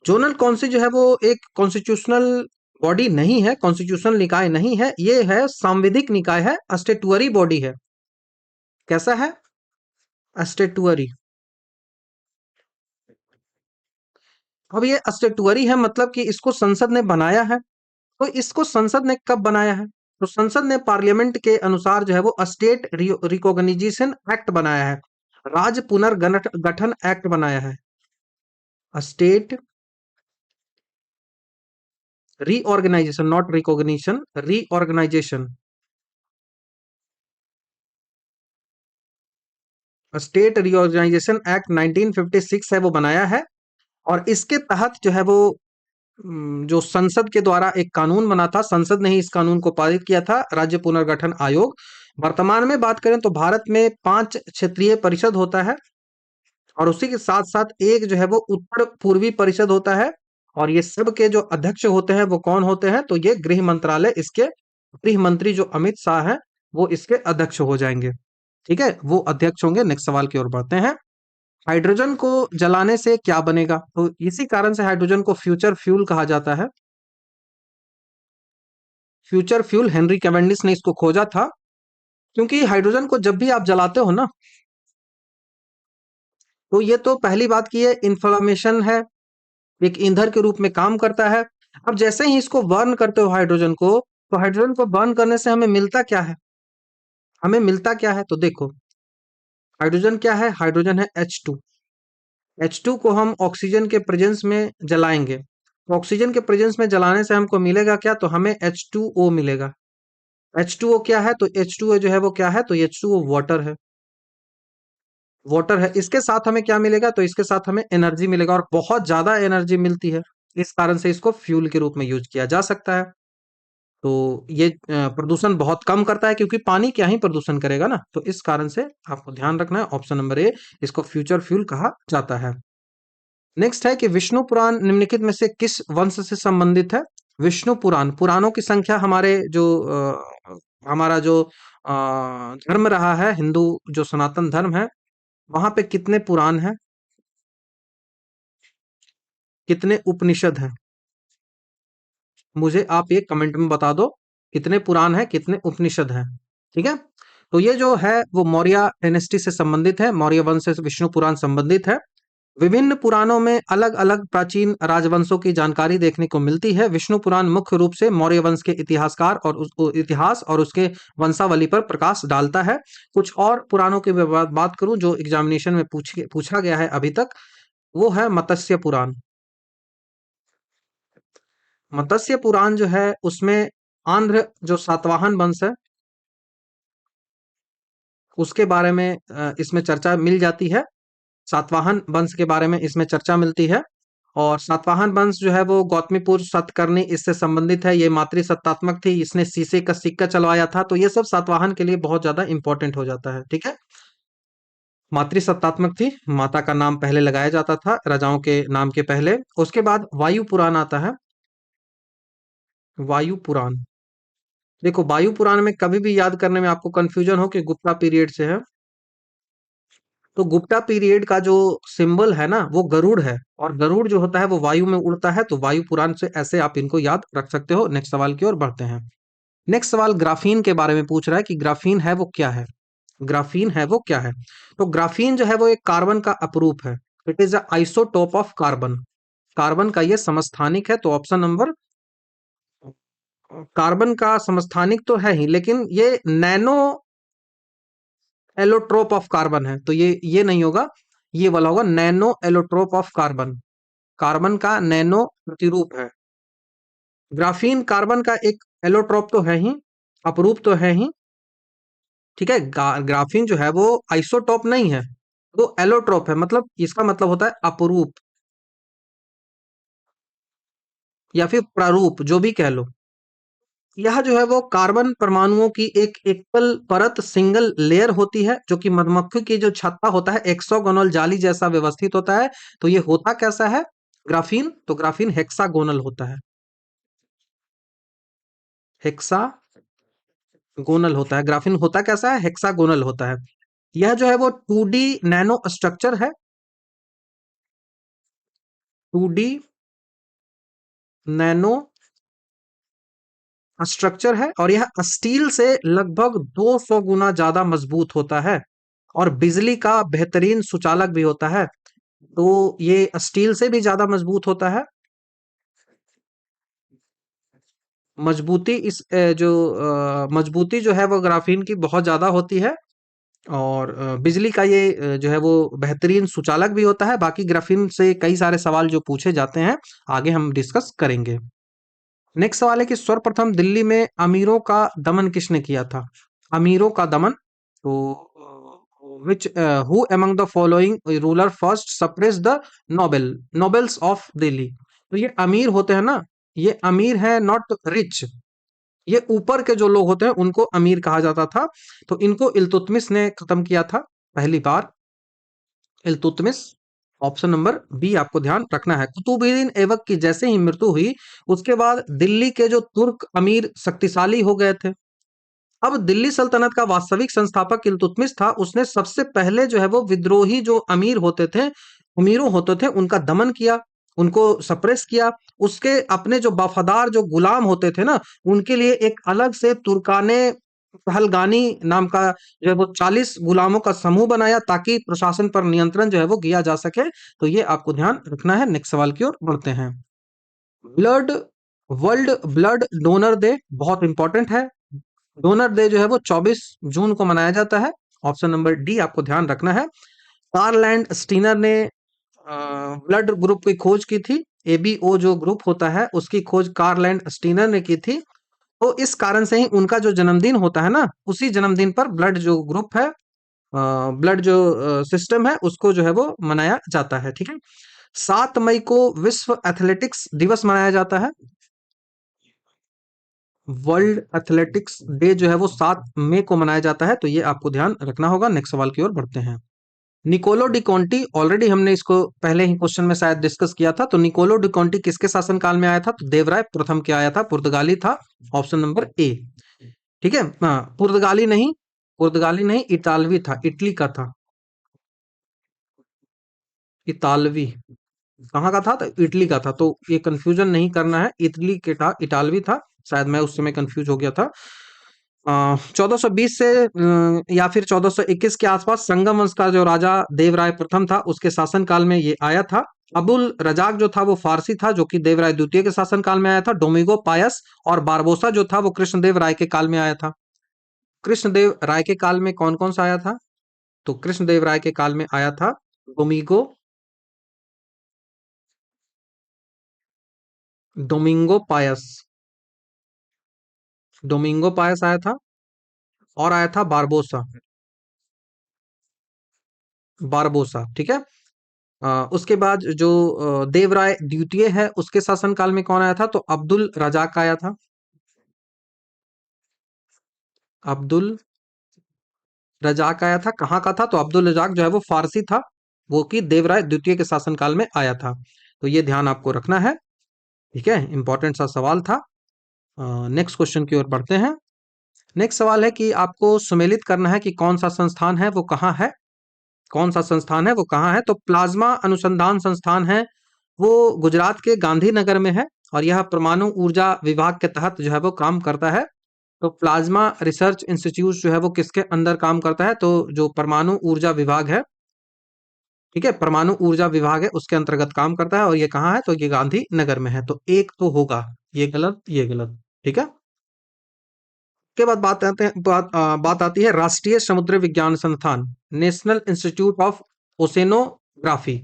जोनल काउंसिल जो है वो एक कॉन्स्टिट्यूशनल बॉडी नहीं है, कॉन्स्टिट्यूशनल निकाय नहीं है, ये है सांविधिक निकाय है, स्टेटुअरी बॉडी है। कैसा है? स्टेटुअरी। अब ये स्टेटुअरी है मतलब कि इसको संसद ने बनाया है। तो इसको संसद ने कब बनाया है? तो संसद ने पार्लियामेंट के अनुसार जो है वो स्टेट रिकॉग्निशन एक्ट बनाया है, राज्य पुनर्गठन एक्ट बनाया है। State reorganization, not recognition, reorganization, state reorganization act 1956 है वो बनाया है। और इसके तहत जो है वो जो संसद के द्वारा एक कानून बना था, संसद ने ही इस कानून को पारित किया था, राज्य पुनर्गठन आयोग। वर्तमान में बात करें तो भारत में 5 क्षेत्रीय परिषद होता है, और उसी के साथ साथ एक जो है वो उत्तर पूर्वी परिषद होता है। और ये सब के जो अध्यक्ष होते हैं वो कौन होते हैं? तो ये गृह मंत्रालय, इसके गृह मंत्री जो अमित शाह है वो इसके अध्यक्ष हो जाएंगे। ठीक है, वो अध्यक्ष होंगे। नेक्स्ट सवाल की ओर बढ़ते हैं। हाइड्रोजन को जलाने से क्या बनेगा? तो इसी कारण से हाइड्रोजन को फ्यूचर फ्यूल कहा जाता है। फ्यूचर फ्यूल, हेनरी कैवेंडिश ने इसको खोजा था। क्योंकि हाइड्रोजन को जब भी आप जलाते हो ना, तो ये तो पहली बात की है इंफ्लेमेशन है, एक ईंधन के रूप में काम करता है। अब जैसे ही इसको बर्न करते हो हाइड्रोजन को, तो हाइड्रोजन को बर्न करने से हमें मिलता क्या है? हमें मिलता क्या है? तो देखो, हाइड्रोजन क्या है? हाइड्रोजन है H2। H2 को हम ऑक्सीजन के प्रेजेंस में जलाएंगे, तो ऑक्सीजन के प्रेजेंस में जलाने से हमको मिलेगा क्या? तो हमें H2O मिलेगा। H2O क्या है? तो H2O जो है वो क्या है? तो H2O वाटर है। वाटर है, इसके साथ हमें क्या मिलेगा, तो इसके साथ हमें एनर्जी मिलेगा और बहुत ज्यादा एनर्जी मिलती है। इस कारण से इसको फ्यूल के रूप में यूज किया जा सकता है। तो ये प्रदूषण बहुत कम करता है, क्योंकि पानी क्या ही प्रदूषण करेगा ना, तो इस कारण से आपको ध्यान रखना है, ऑप्शन नंबर ए, इसको फ्यूचर फ्यूल कहा जाता है। नेक्स्ट है कि विष्णु पुराण निम्नलिखित में से किस वंश से संबंधित है। विष्णु पुराण, पुराणों की संख्या हमारे जो हमारा जो धर्म रहा है, हिंदू जो सनातन धर्म है, वहां पे कितने पुराण हैं, कितने उपनिषद हैं, मुझे आप ये कमेंट में बता दो, कितने पुराण हैं, कितने उपनिषद हैं। ठीक है, तो ये जो है वो मौर्य डायनेस्टी से संबंधित है, मौर्य वंश से विष्णु पुराण संबंधित है। विभिन्न पुराणों में अलग अलग प्राचीन राजवंशों की जानकारी देखने को मिलती है। विष्णु पुराण मुख्य रूप से मौर्य वंश के इतिहासकार और इतिहास और उसके वंशावली पर प्रकाश डालता है। कुछ और पुराणों की मैं बात करूं जो एग्जामिनेशन में पूछा गया है अभी तक, वो है मत्स्य पुराण। मत्स्य पुराण जो है उसमें आंध्र जो सातवाहन वंश है उसके बारे में इसमें चर्चा मिल जाती है। सातवाहन वंश के बारे में इसमें चर्चा मिलती है। और सातवाहन वंश जो है वो गौतमीपुत्र सतकर्णी इससे संबंधित है। ये मातृसत्तात्मक थी, इसने शीशे का सिक्का चलवाया था, तो ये सब सातवाहन के लिए बहुत ज्यादा इंपॉर्टेंट हो जाता है। ठीक है, मातृसत्तात्मक थी, माता का नाम पहले लगाया जाता था राजाओं के नाम के पहले। उसके बाद वायु पुराण आता है। वायु पुराण, देखो वायु पुराण में कभी भी याद करने में आपको कंफ्यूजन हो कि गुप्ता पीरियड से है, तो गुप्ता पीरियड का जो सिंबल है ना वो गरुड़ है, और गरुड़ जो होता है वो वायु में उड़ता है, तो वायु पुराण से ऐसे आप इनको याद रख सकते हो। नेक्स्ट सवाल की ओर बढ़ते हैं। नेक्स्ट सवाल ग्राफीन के बारे में पूछ रहा है कि ग्राफीन है वो क्या है। ग्राफीन है वो क्या है, तो ग्राफीन जो है वो एक कार्बन का अपरूप है। It is a isotope of carbon. Carbon का ये समस्थानिक है, तो ऑप्शन नंबर, कार्बन का समस्थानिक तो है ही, लेकिन ये नैनो एलोट्रोप ऑफ कार्बन है, तो ये नहीं होगा, ये वाला होगा nano allotrope of carbon. Carbon का नैनो प्रतिरूप है। ग्राफीन कार्बन का एक एलोट्रोप तो है ही, अपरूप तो है ही। ठीक है, ग्राफीन जो है वो आइसोटोप नहीं है, वो एलोट्रोप है, मतलब इसका मतलब होता है अपरूप या फिर प्रारूप, जो भी कह लो। यह जो है वो कार्बन परमाणुओं की एक एकल परत सिंगल लेयर होती है, जो कि मधुमक्खी की जो छत्ता होता है एक्सोगोनल जाली जैसा व्यवस्थित होता है। तो ये होता कैसा है ग्राफीन, तो ग्राफीन हेक्सागोनल होता है। हेक्सागोनल होता है ग्राफीन, होता कैसा है, हेक्सागोनल होता है। यह जो है वो 2D नैनो स्ट्रक्चर है। 2D नैनो स्ट्रक्चर है, और यह स्टील से लगभग 200 गुना ज्यादा मजबूत होता है, और बिजली का बेहतरीन सुचालक भी होता है। तो ये स्टील से भी ज्यादा मजबूत होता है। मजबूती मजबूती जो है वो ग्राफीन की बहुत ज्यादा होती है, और बिजली का ये जो है वो बेहतरीन सुचालक भी होता है। बाकी ग्राफीन से कई सारे सवाल जो पूछे जाते हैं आगे हम डिस्कस करेंगे। नेक्स्ट सवाल है कि सर्वप्रथम दिल्ली में अमीरों का दमन किसने किया था। अमीरों का दमन, तो which who among the following ruler first suppress the nobles of Delhi. तो ये अमीर होते हैं ना, ये अमीर है, नॉट रिच। ये ऊपर के जो लोग होते हैं उनको अमीर कहा जाता था। तो इनको इल्तुतमिश ने खत्म किया था पहली बार, इल्तुतमिश। ऑप्शन नंबर बी आपको ध्यान रखना है। कुतुबुद्दीन ऐबक की जैसे ही मृत्यु हुई, उसके बाद दिल्ली के जो तुर्क अमीर शक्तिशाली हो गए थे। अब दिल्ली सल्तनत का वास्तविक संस्थापक इल्तुतमिश था, उसने सबसे पहले जो है वो विद्रोही जो अमीर होते थे, अमीरों होते थे, उनका दमन किया, उनको सप्रेस किया। उसके अपने जो वफादार जो गुलाम होते थे ना, उनके लिए एक अलग से तुर्काने पहलगानी नाम का जो है वो 40 गुलामों का समूह बनाया, ताकि प्रशासन पर नियंत्रण जो है वो किया जा सके। तो ये आपको ध्यान रखना है। नेक्स्ट सवाल की ओर बढ़ते हैं। Blood world blood donor day बहुत इंपॉर्टेंट है। डोनर डे जो है वो 24 जून को मनाया जाता है। ऑप्शन नंबर डी आपको ध्यान रखना है। कार्लैंड स्टीनर ने ब्लड ग्रुप की खोज की थी। एबीओ जो ग्रुप होता है उसकी खोज कार्लैंड स्टीनर ने की थी। तो इस कारण से ही उनका जो जन्मदिन होता है ना, उसी जन्मदिन पर ब्लड जो ग्रुप है ब्लड जो सिस्टम है उसको जो है वो मनाया जाता है। ठीक है, 7 मई को विश्व एथलेटिक्स दिवस मनाया जाता है। वर्ल्ड एथलेटिक्स डे जो है वो 7 मई को मनाया जाता है, तो ये आपको ध्यान रखना होगा। नेक्स्ट सवाल की ओर बढ़ते हैं। निकोलो डी कॉन्टी, ऑलरेडी हमने इसको पहले ही क्वेश्चन में शायद डिस्कस किया था। तो निकोलो डी कॉन्टी किसके शासनकाल में आया था? तो देवराय प्रथम के आया था, पुर्तगाली था। ऑप्शन नंबर ए। ठीक है, हाँ, पुर्तगाली नहीं, पुर्तगाली नहीं, इतालवी था, इटली का था। इतालवी कहाँ का था? तो इटली का था। तो ये कंफ्यूजन नहीं करना है, इटली के था, इटालवी था। शायद मैं उस समय कंफ्यूज हो गया था। 1420 से या फिर 1421 के आसपास संगम वंश का जो राजा देवराय प्रथम था उसके शासनकाल में ये आया था। अबुल रजाक जो था वो फारसी था, जो कि देवराय द्वितीय के शासनकाल में आया था। डोमिगो पायस और बारबोसा जो था वो कृष्णदेव राय के काल में आया था। कृष्णदेव राय के काल में कौन कौन सा आया था? तो कृष्णदेव राय के काल में आया था डोमिगो, डोमिंगो पायस, डोमिंगो पायस आया था। और आया था बारबोसा, बारबोसा। ठीक है, उसके बाद जो देवराय द्वितीय है उसके शासनकाल में कौन आया था? तो अब्दुल रजाक आया था। अब्दुल रजाक आया था। कहाँ का था? तो अब्दुल रजाक जो है वो फारसी था, वो कि देवराय द्वितीय के शासनकाल में आया था। तो ये ध्यान आपको रखना है। ठीक है, इंपॉर्टेंट सा सवाल था। नेक्स्ट क्वेश्चन की ओर बढ़ते हैं। नेक्स्ट सवाल है कि आपको सुमेलित करना है कि कौन सा संस्थान है वो कहाँ है। कौन सा संस्थान है वो कहाँ है? तो प्लाज्मा अनुसंधान संस्थान है, वो गुजरात के गांधीनगर में है। और यह परमाणु ऊर्जा विभाग के तहत जो है वो काम करता है। तो प्लाज्मा रिसर्च इंस्टीट्यूट जो है वो किसके अंदर काम करता है? तो जो परमाणु ऊर्जा विभाग है, ठीक है, परमाणु ऊर्जा विभाग है उसके अंतर्गत काम करता है। और ये कहाँ है? तो ये गांधीनगर में है। तो एक तो होगा, ये गलत, ये गलत। ठीक है, के बाद बात आती है राष्ट्रीय समुद्र विज्ञान संस्थान, नेशनल इंस्टीट्यूट ऑफ ओसेनोग्राफी।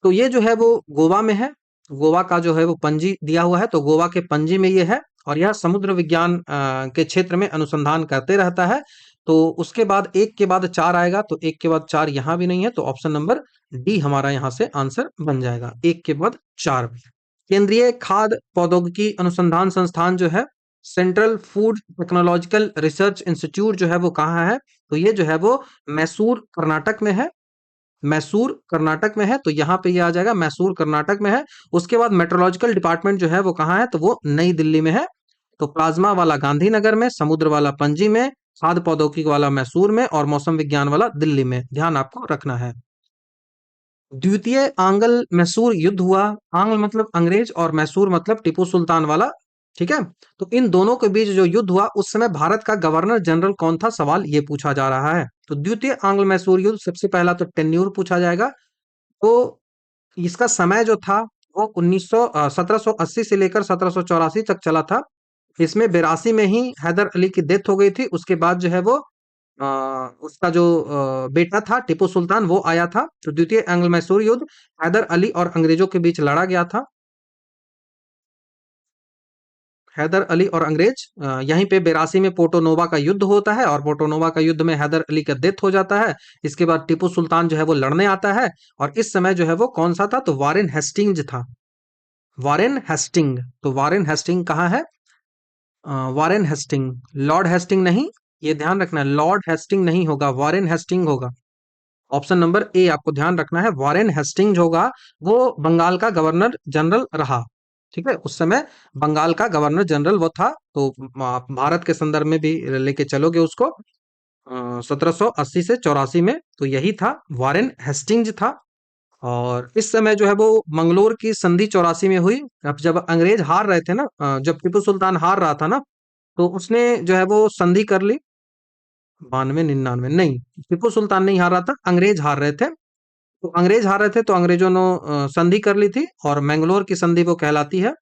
तो ये जो है वो गोवा में है। गोवा का जो है वो पंजी दिया हुआ है, तो गोवा के पंजी में ये है। और यह समुद्र विज्ञान के क्षेत्र में अनुसंधान करते रहता है। तो उसके बाद एक के बाद चार आएगा, तो एक के बाद चार यहाँ भी नहीं है, तो ऑप्शन नंबर डी हमारा यहाँ से आंसर बन जाएगा, एक के बाद चार। केंद्रीय खाद्य प्रौद्योगिकी अनुसंधान संस्थान जो है, central food technological research institute जो है वो कहाँ है? तो ये जो है वो मैसूर कर्नाटक में है। मैसूर कर्नाटक में है, तो यहाँ पे ये आ जाएगा, मैसूर कर्नाटक में है। उसके बाद मेट्रोलॉजिकल डिपार्टमेंट जो है वो कहाँ है? तो वो नई दिल्ली में है। तो प्लाज्मा वाला गांधीनगर में, समुद्र वाला पणजी में, खाद्य प्रौद्योगिकी वाला मैसूर में, और मौसम विज्ञान वाला दिल्ली में। ध्यान आपको रखना है। द्वितीय आंग्ल मैसूर युद्ध हुआ। आंग्ल मतलब अंग्रेज और मैसूर मतलब टीपू सुल्तान वाला। ठीक है, तो इन दोनों के बीच जो युद्ध हुआ उस समय भारत का गवर्नर जनरल कौन था? सवाल ये पूछा जा रहा है। तो द्वितीय आंग्ल मैसूर युद्ध, सबसे पहला तो टेन्यूर पूछा जाएगा। तो इसका समय जो था वो 1780 से लेकर 1784 तक चला था। इसमें 82 में ही हैदर अली की डेथ हो गई थी। उसके बाद जो है वो अ, उसका जो बेटा था टीपू सुल्तान वो आया था। तो द्वितीय एंग्लो मैसूर युद्ध हैदर अली और अंग्रेजों के बीच लड़ा गया था। हैदर अली और अंग्रेज, यहीं पे 82 में पोर्टो नोवा का युद्ध होता है, और पोर्टो नोवा का युद्ध में हैदर अली का डेथ हो जाता है। इसके बाद टीपू सुल्तान जो है वो लड़ने आता है। और इस समय जो है वो कौन सा था? तो वारेन हेस्टिंग्स था। Warren Hasting. तो वारेन हेस्टिंग कहाँ है? वारेन हेस्टिंग, लॉर्ड हेस्टिंग नहीं, ये ध्यान रखना है, लॉर्ड हेस्टिंग नहीं होगा, वारेन हेस्टिंग होगा। ऑप्शन नंबर ए आपको ध्यान रखना है, वारेन हेस्टिंग्स होगा। वो बंगाल का गवर्नर जनरल रहा। ठीक है, उस समय बंगाल का गवर्नर जनरल वो था। तो आप भारत के संदर्भ में भी लेके चलोगे उसको, 1780 से 84 में, तो यही था, वारेन हेस्टिंग्स था। और इस समय जो है वो मंगलोर की संधि 84 में हुई। अब जब अंग्रेज हार रहे थे ना, जब टीपू सुल्तान हार रहा था ना, तो उसने जो है वो संधि कर ली। 92 99 नहीं, टीपू सुल्तान नहीं हार रहा था, अंग्रेज हार रहे थे। तो अंग्रेज हार रहे थे, तो अंग्रेजों ने संधि कर ली थी, और मैंगलोर की संधि वो कहलाती है।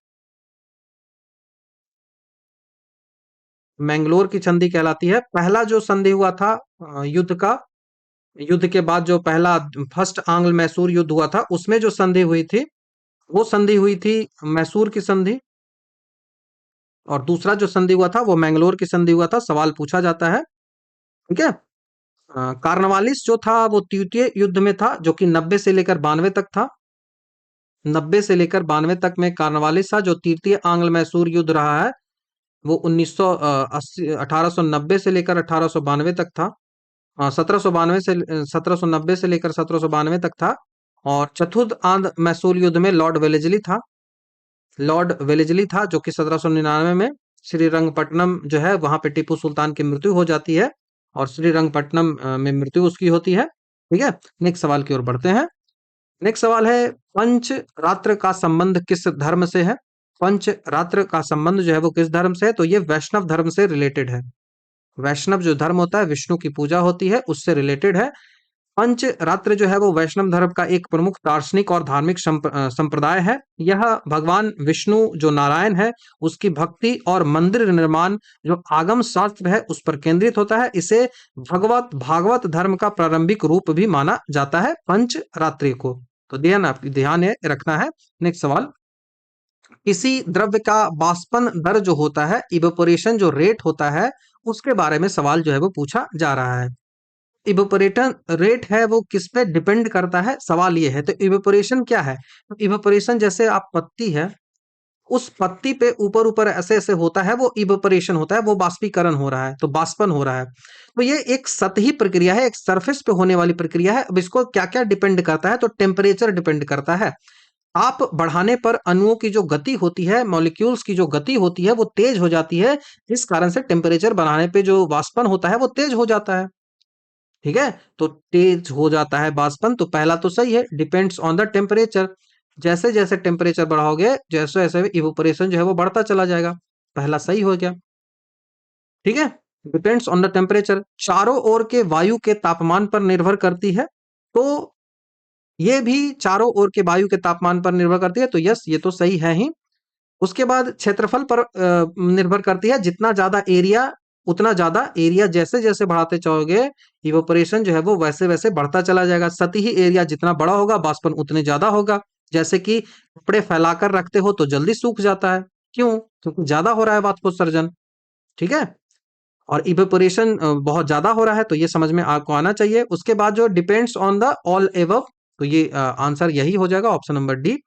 मैंगलोर की संधि कहलाती है। पहला जो संधि हुआ था युद्ध का, युद्ध के बाद जो पहला फर्स्ट आंग्ल मैसूर युद्ध हुआ था, उसमें जो संधि हुई थी वो संधि हुई थी मैसूर की संधि। और दूसरा जो संधि हुआ था वो मैंगलोर की संधि हुआ था। सवाल पूछा जाता है। ठीक है, कार्नवालिस जो था वो तृतीय युद्ध में था, जो कि 90 से लेकर 92 तक था। 90 से लेकर 92 तक में कार्नवालिस था। जो तृतीय आंग्ल मैसूर युद्ध रहा है वो 1890 से लेकर 1892 तक था। 1790 से लेकर 1792 तक था। और चतुर्थ आंध्र मैसूर युद्ध में लॉर्ड वेलेजली था। लॉर्ड वेलेजली था, जो कि 1799 में श्रीरंगपट्टनम जो है वहां पे टीपू सुल्तान की मृत्यु हो जाती है, और श्रीरंगपट्टनम में मृत्यु उसकी होती है। ठीक है, नेक्स्ट सवाल की ओर बढ़ते हैं। नेक्स्ट सवाल है, पंच रात्र का संबंध किस धर्म से है? पंच रात्र का संबंध जो है वो किस धर्म से है? तो ये वैष्णव धर्म से रिलेटेड है। वैष्णव जो धर्म होता है, विष्णु की पूजा होती है, उससे रिलेटेड है। पंच रात्र जो है वो वैष्णव धर्म का एक प्रमुख दार्शनिक और धार्मिक संप्रदाय है। यह भगवान विष्णु जो नारायण है उसकी भक्ति और मंदिर निर्माण जो आगम शास्त्र है उस पर केंद्रित होता है। इसे भगवत भागवत धर्म का प्रारंभिक रूप भी माना जाता है पंच रात्रि को। तो ध्यान रखना है। नेक्स्ट सवाल, किसी द्रव्य का बाष्पन दर जो होता है, इवेपोरेशन जो रेट होता है, उसके बारे में सवाल जो है वो पूछा जा रहा है। इवेपोरेशन रेट है वो किस पे डिपेंड करता है, सवाल ये है। तो इवेपोरेशन क्या है? तो इवेपोरेशन जैसे आप पत्ती है, उस पत्ती पे ऊपर ऊपर ऐसे ऐसे होता है, वो इवेपोरेशन होता है, वो बाष्पीकरण हो रहा है, तो बाष्पन हो रहा है। तो ये एक सतही प्रक्रिया है, एक सरफेस पे होने वाली प्रक्रिया है। अब इसको क्या क्या डिपेंड करता है? तो टेम्परेचर डिपेंड करता है। ताप बढ़ाने पर अणुओं की जो गति होती है, मॉलिक्यूल्स की जो गति होती है वो तेज हो जाती है। इस कारण से टेम्परेचर बढ़ाने पे जो वाष्पन होता है वो तेज हो जाता है। ठीक है, तो तेज हो जाता है वाष्पन, तो पहला तो सही है, डिपेंड्स ऑन द टेम्परेचर। जैसे जैसे टेम्परेचर बढ़ाओगे, जैसे जैसे इवोपोरेशन जो है वो बढ़ता चला जाएगा। पहला सही हो गया। ठीक है, डिपेंड्स ऑन द टेम्परेचर चारों ओर के वायु के तापमान पर निर्भर करती है। तो ये भी चारों ओर के वायु के तापमान पर निर्भर करती है, तो यस ये तो सही है ही। उसके बाद क्षेत्रफल पर निर्भर करती है। जितना ज्यादा एरिया, उतना ज्यादा एरिया जैसे जैसे बढ़ाते जाओगे, इवोपरेशन जो है वो वैसे वैसे बढ़ता चला जाएगा। सतही एरिया जितना बड़ा होगा, बाष्पन उतने ज्यादा होगा। जैसे कि कपड़े फैलाकर रखते हो तो जल्दी सूख जाता है, क्यों? क्योंकि ज्यादा हो रहा है वाष्पोत्सर्जन। ठीक है, और इवेपोरेशन बहुत ज्यादा हो रहा है, तो ये समझ में आपको आना चाहिए। उसके बाद जो depends on the all above, तो ये आंसर यही हो जाएगा, ऑप्शन नंबर डी।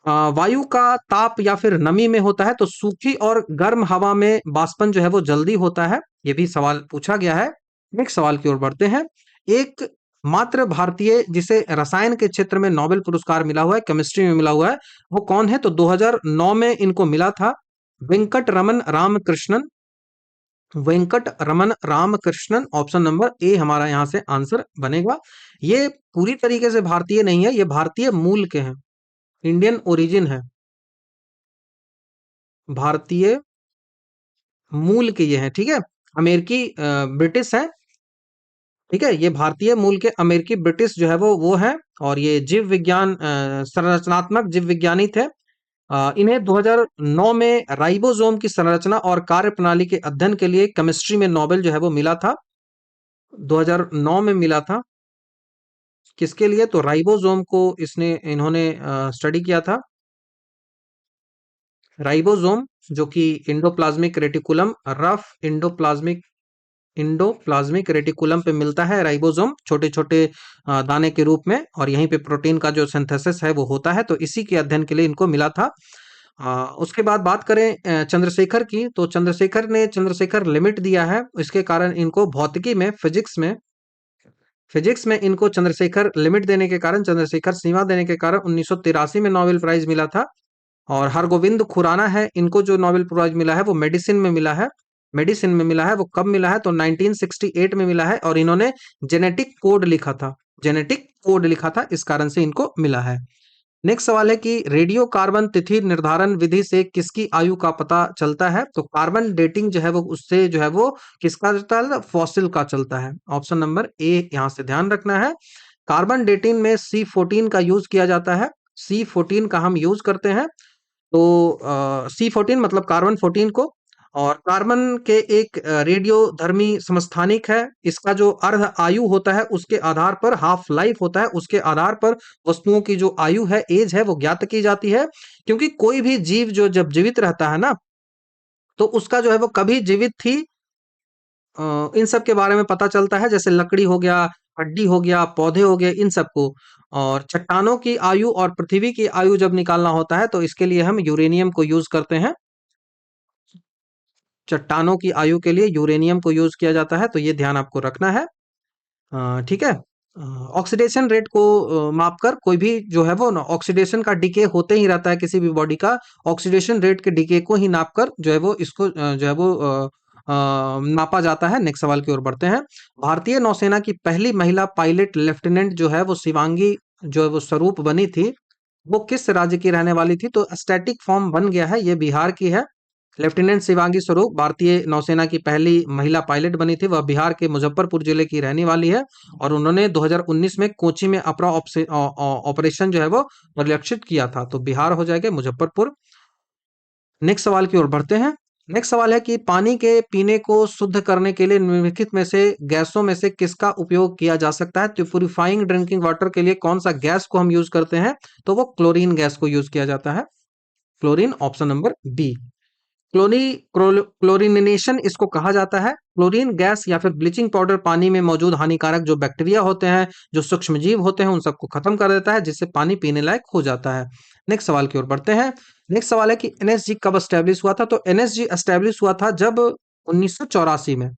वायु का ताप या फिर नमी में होता है, तो सूखी और गर्म हवा में बाष्पन जो है वो जल्दी होता है। ये भी सवाल पूछा गया है। नेक्स्ट सवाल की ओर बढ़ते हैं। एक मात्र भारतीय जिसे रसायन के क्षेत्र में नोबेल पुरस्कार मिला हुआ है, केमिस्ट्री में मिला हुआ है, वो कौन है? तो 2009 में इनको मिला था, Venkat Raman Ramakrishnan. Venkat Raman Ramakrishnan, option number A हमारा यहाँ से आंसर बनेगा। ये पूरी तरीके से भारतीय नहीं है, ये भारतीय मूल के हैं, इंडियन ओरिजिन है, भारतीय मूल के ये हैं। ठीक है, अमेरिकी ब्रिटिश है। ठीक है, ये भारतीय मूल के अमेरिकी ब्रिटिश जो है वो है। और ये जीव विज्ञान संरचनात्मक जीव विज्ञानी थे। इन्हें 2009 में राइबोसोम की संरचना और कार्य प्रणाली के अध्ययन के लिए केमिस्ट्री में नोबेल जो है वो मिला था, 2009 में मिला था। किसके लिए? तो राइबोसोम को इन्होंने स्टडी किया था। राइबोसोम जो कि endoplasmic reticulum, rough endoplasmic reticulum पे मिलता है राइबोसोम, छोटे छोटे दाने के रूप में, और यहीं पे प्रोटीन का जो सिंथेसिस है वो होता है, तो इसी के अध्ययन के लिए इनको मिला था। उसके बाद बात करें चंद्रशेखर की, तो चंद्रशेखर लिमिट दिया है, इसके कारण इनको भौतिकी में, फिजिक्स में इनको चंद्रशेखर लिमिट देने के कारण, चंद्रशेखर सीमा देने के कारण 1983 में नोबेल प्राइज मिला था। और हरगोविंद खुराना है, इनको जो नोबेल प्राइज मिला है वो मेडिसिन में मिला है। मेडिसिन में मिला है, वो कब मिला है? तो 1968 में मिला है, और इन्होंने जेनेटिक कोड लिखा था, इस कारण से इनको मिला है। नेक्स्ट सवाल है कि रेडियो कार्बन तिथि निर्धारण विधि से किसकी आयु का पता चलता है? तो कार्बन डेटिंग जो है वो उससे जो है वो किसका चलता है? फॉसिल का चलता है। ऑप्शन नंबर ए यहां से ध्यान रखना है। कार्बन डेटिंग में C14 का यूज किया जाता है, C14 का हम यूज करते हैं। तो C14 मतलब कार्बन 14 को, और कार्बन के एक रेडियो धर्मी समस्थानिक है। इसका जो अर्ध आयु होता है उसके आधार पर, हाफ लाइफ होता है उसके आधार पर, वस्तुओं की जो आयु है, एज है, वो ज्ञात की जाती है। क्योंकि कोई भी जीव जो जब जीवित रहता है ना, तो उसका जो है वो कभी जीवित थी इन सब के बारे में पता चलता है, जैसे लकड़ी हो गया, हड्डी हो गया, पौधे हो गए, इन सबको। और चट्टानों की आयु और पृथ्वी की आयु जब निकालना होता है तो इसके लिए हम यूरेनियम को यूज करते हैं। चट्टानों की आयु के लिए यूरेनियम को यूज किया जाता है, तो ये ध्यान आपको रखना है। ठीक है। ऑक्सीडेशन रेट को मापकर कोई भी जो है वो ना, ऑक्सीडेशन का डिके होते ही रहता है किसी भी बॉडी का। ऑक्सीडेशन रेट के डिके को ही नापकर जो है वो इसको जो है वो नापा जाता है। नेक्स्ट सवाल की ओर बढ़ते हैं। भारतीय नौसेना की पहली महिला पायलट लेफ्टिनेंट जो है वो शिवांगी जो है वो स्वरूप बनी थी, वो किस राज्य की रहने वाली थी? तो स्टैटिक फॉर्म बन गया है, ये बिहार की है। लेफ्टिनेंट शिवांगी स्वरूप भारतीय नौसेना की पहली महिला पायलट बनी थी, वह बिहार के मुजफ्फरपुर जिले की रहने वाली है। और उन्होंने 2019 में कोची में अपना ऑपरेशन जो है वो परिलक्षित किया था, तो बिहार हो जाएगा, मुजफ्फरपुर। नेक्स्ट सवाल की ओर बढ़ते हैं। नेक्स्ट सवाल है कि पानी के पीने को शुद्ध करने के लिए निम्नलिखित में से गैसों में से किसका उपयोग किया जा सकता है? तो प्यूरिफाइंग ड्रिंकिंग वाटर के लिए कौन सा गैस को हम यूज करते हैं? तो वो क्लोरीन गैस को यूज किया जाता है। Chlorine, option number B. Chlorination इसको कहा जाता है। क्लोरीन गैस या फिर ब्लीचिंग पाउडर पानी में मौजूद हानिकारक जो बैक्टीरिया होते हैं, जो सूक्ष्म जीव होते हैं, उन सबको खत्म कर देता है, जिससे पानी पीने लायक हो जाता है। नेक्स्ट सवाल की ओर बढ़ते हैं। नेक्स्ट सवाल है कि एनएसजी कब एस्टेब्लिश हुआ था? तो एनएसजी एस्टेब्लिश हुआ था जब 1984 में।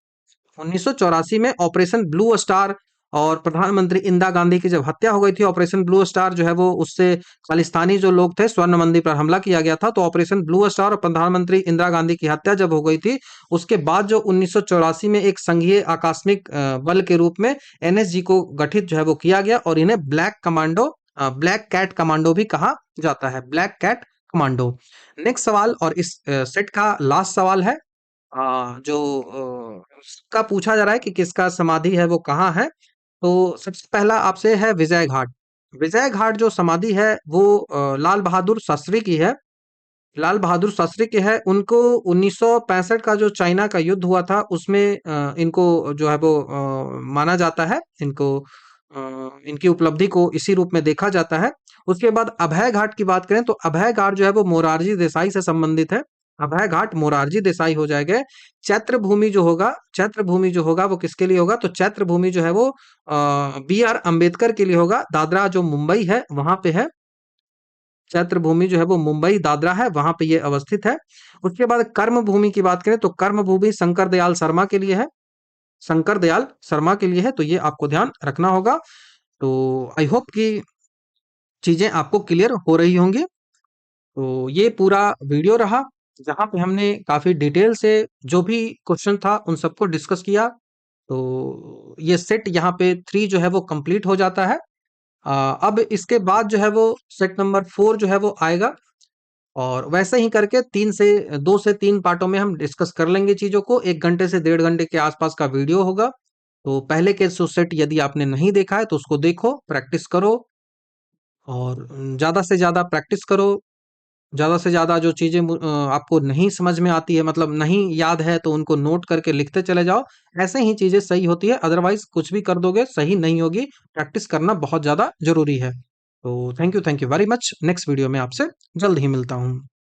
1984 में ऑपरेशन ब्लू स्टार और प्रधानमंत्री इंदिरा गांधी की जब हत्या हो गई थी, ऑपरेशन ब्लू स्टार जो है वो, उससे खालिस्तानी जो लोग थे, स्वर्ण मंदिर पर हमला किया गया था। तो ऑपरेशन ब्लू स्टार और प्रधानमंत्री इंदिरा गांधी की हत्या जब हो गई थी, उसके बाद जो 1984 में एक संघीय आकस्मिक बल के रूप में एनएसजी को गठित जो है वो किया गया, और इन्हें black commando, black cat commando भी कहा जाता है, ब्लैक कैट कमांडो। नेक्स्ट सवाल और इस सेट का लास्ट सवाल है। जो उसका पूछा जा रहा है कि किसका समाधि है वो कहाँ है? तो सबसे पहला आपसे है विजय घाट। विजय घाट जो समाधि है वो लाल बहादुर शास्त्री की है। लाल बहादुर शास्त्री की है। उनको 1965 का जो चाइना का युद्ध हुआ था उसमें इनको जो है वो माना जाता है। इनकी उपलब्धि को इसी रूप में देखा जाता है। उसके बाद अभय घाट की बात करें तो अभय घाट जो है वो मोरारजी देसाई से संबंधित है। अभय घाट मोरारजी देसाई हो जाएगा। चैत्र भूमि जो होगा, चैत्र भूमि जो होगा वो किसके लिए होगा? तो चैत्र भूमि जो है वो बी आर अम्बेडकर के लिए होगा। दादरा जो मुंबई है वहां पे है। चैत्र भूमि जो है वो मुंबई दादरा है, वहां पे ये अवस्थित है। उसके बाद कर्म भूमि की बात करें तो कर्म भूमि शंकर दयाल शर्मा के लिए है। शंकर दयाल शर्मा के लिए है, तो ये आपको ध्यान रखना होगा। तो आई होप कि चीजें आपको क्लियर हो रही होंगी। तो ये पूरा वीडियो रहा, जहाँ पे हमने काफी डिटेल से जो भी क्वेश्चन था उन सबको डिस्कस किया। तो ये सेट यहाँ पे 3 जो है वो कंप्लीट हो जाता है। अब इसके बाद जो है वो सेट नंबर 4 जो है वो आएगा, और वैसे ही करके 2 से 3 पार्टों में हम डिस्कस कर लेंगे चीजों को। 1 घंटे से 1.5 घंटे के आसपास का वीडियो होगा। तो पहले के सो सेट यदि आपने नहीं देखा है तो उसको देखो, प्रैक्टिस करो, और ज्यादा से ज्यादा प्रैक्टिस करो। ज्यादा से ज्यादा जो चीजें आपको नहीं समझ में आती है, मतलब नहीं याद है, तो उनको नोट करके लिखते चले जाओ। ऐसे ही चीजें सही होती है, अदरवाइज कुछ भी कर दोगे सही नहीं होगी। प्रैक्टिस करना बहुत ज्यादा जरूरी है। तो thank you very much. Next video में आपसे जल्द ही मिलता हूँ।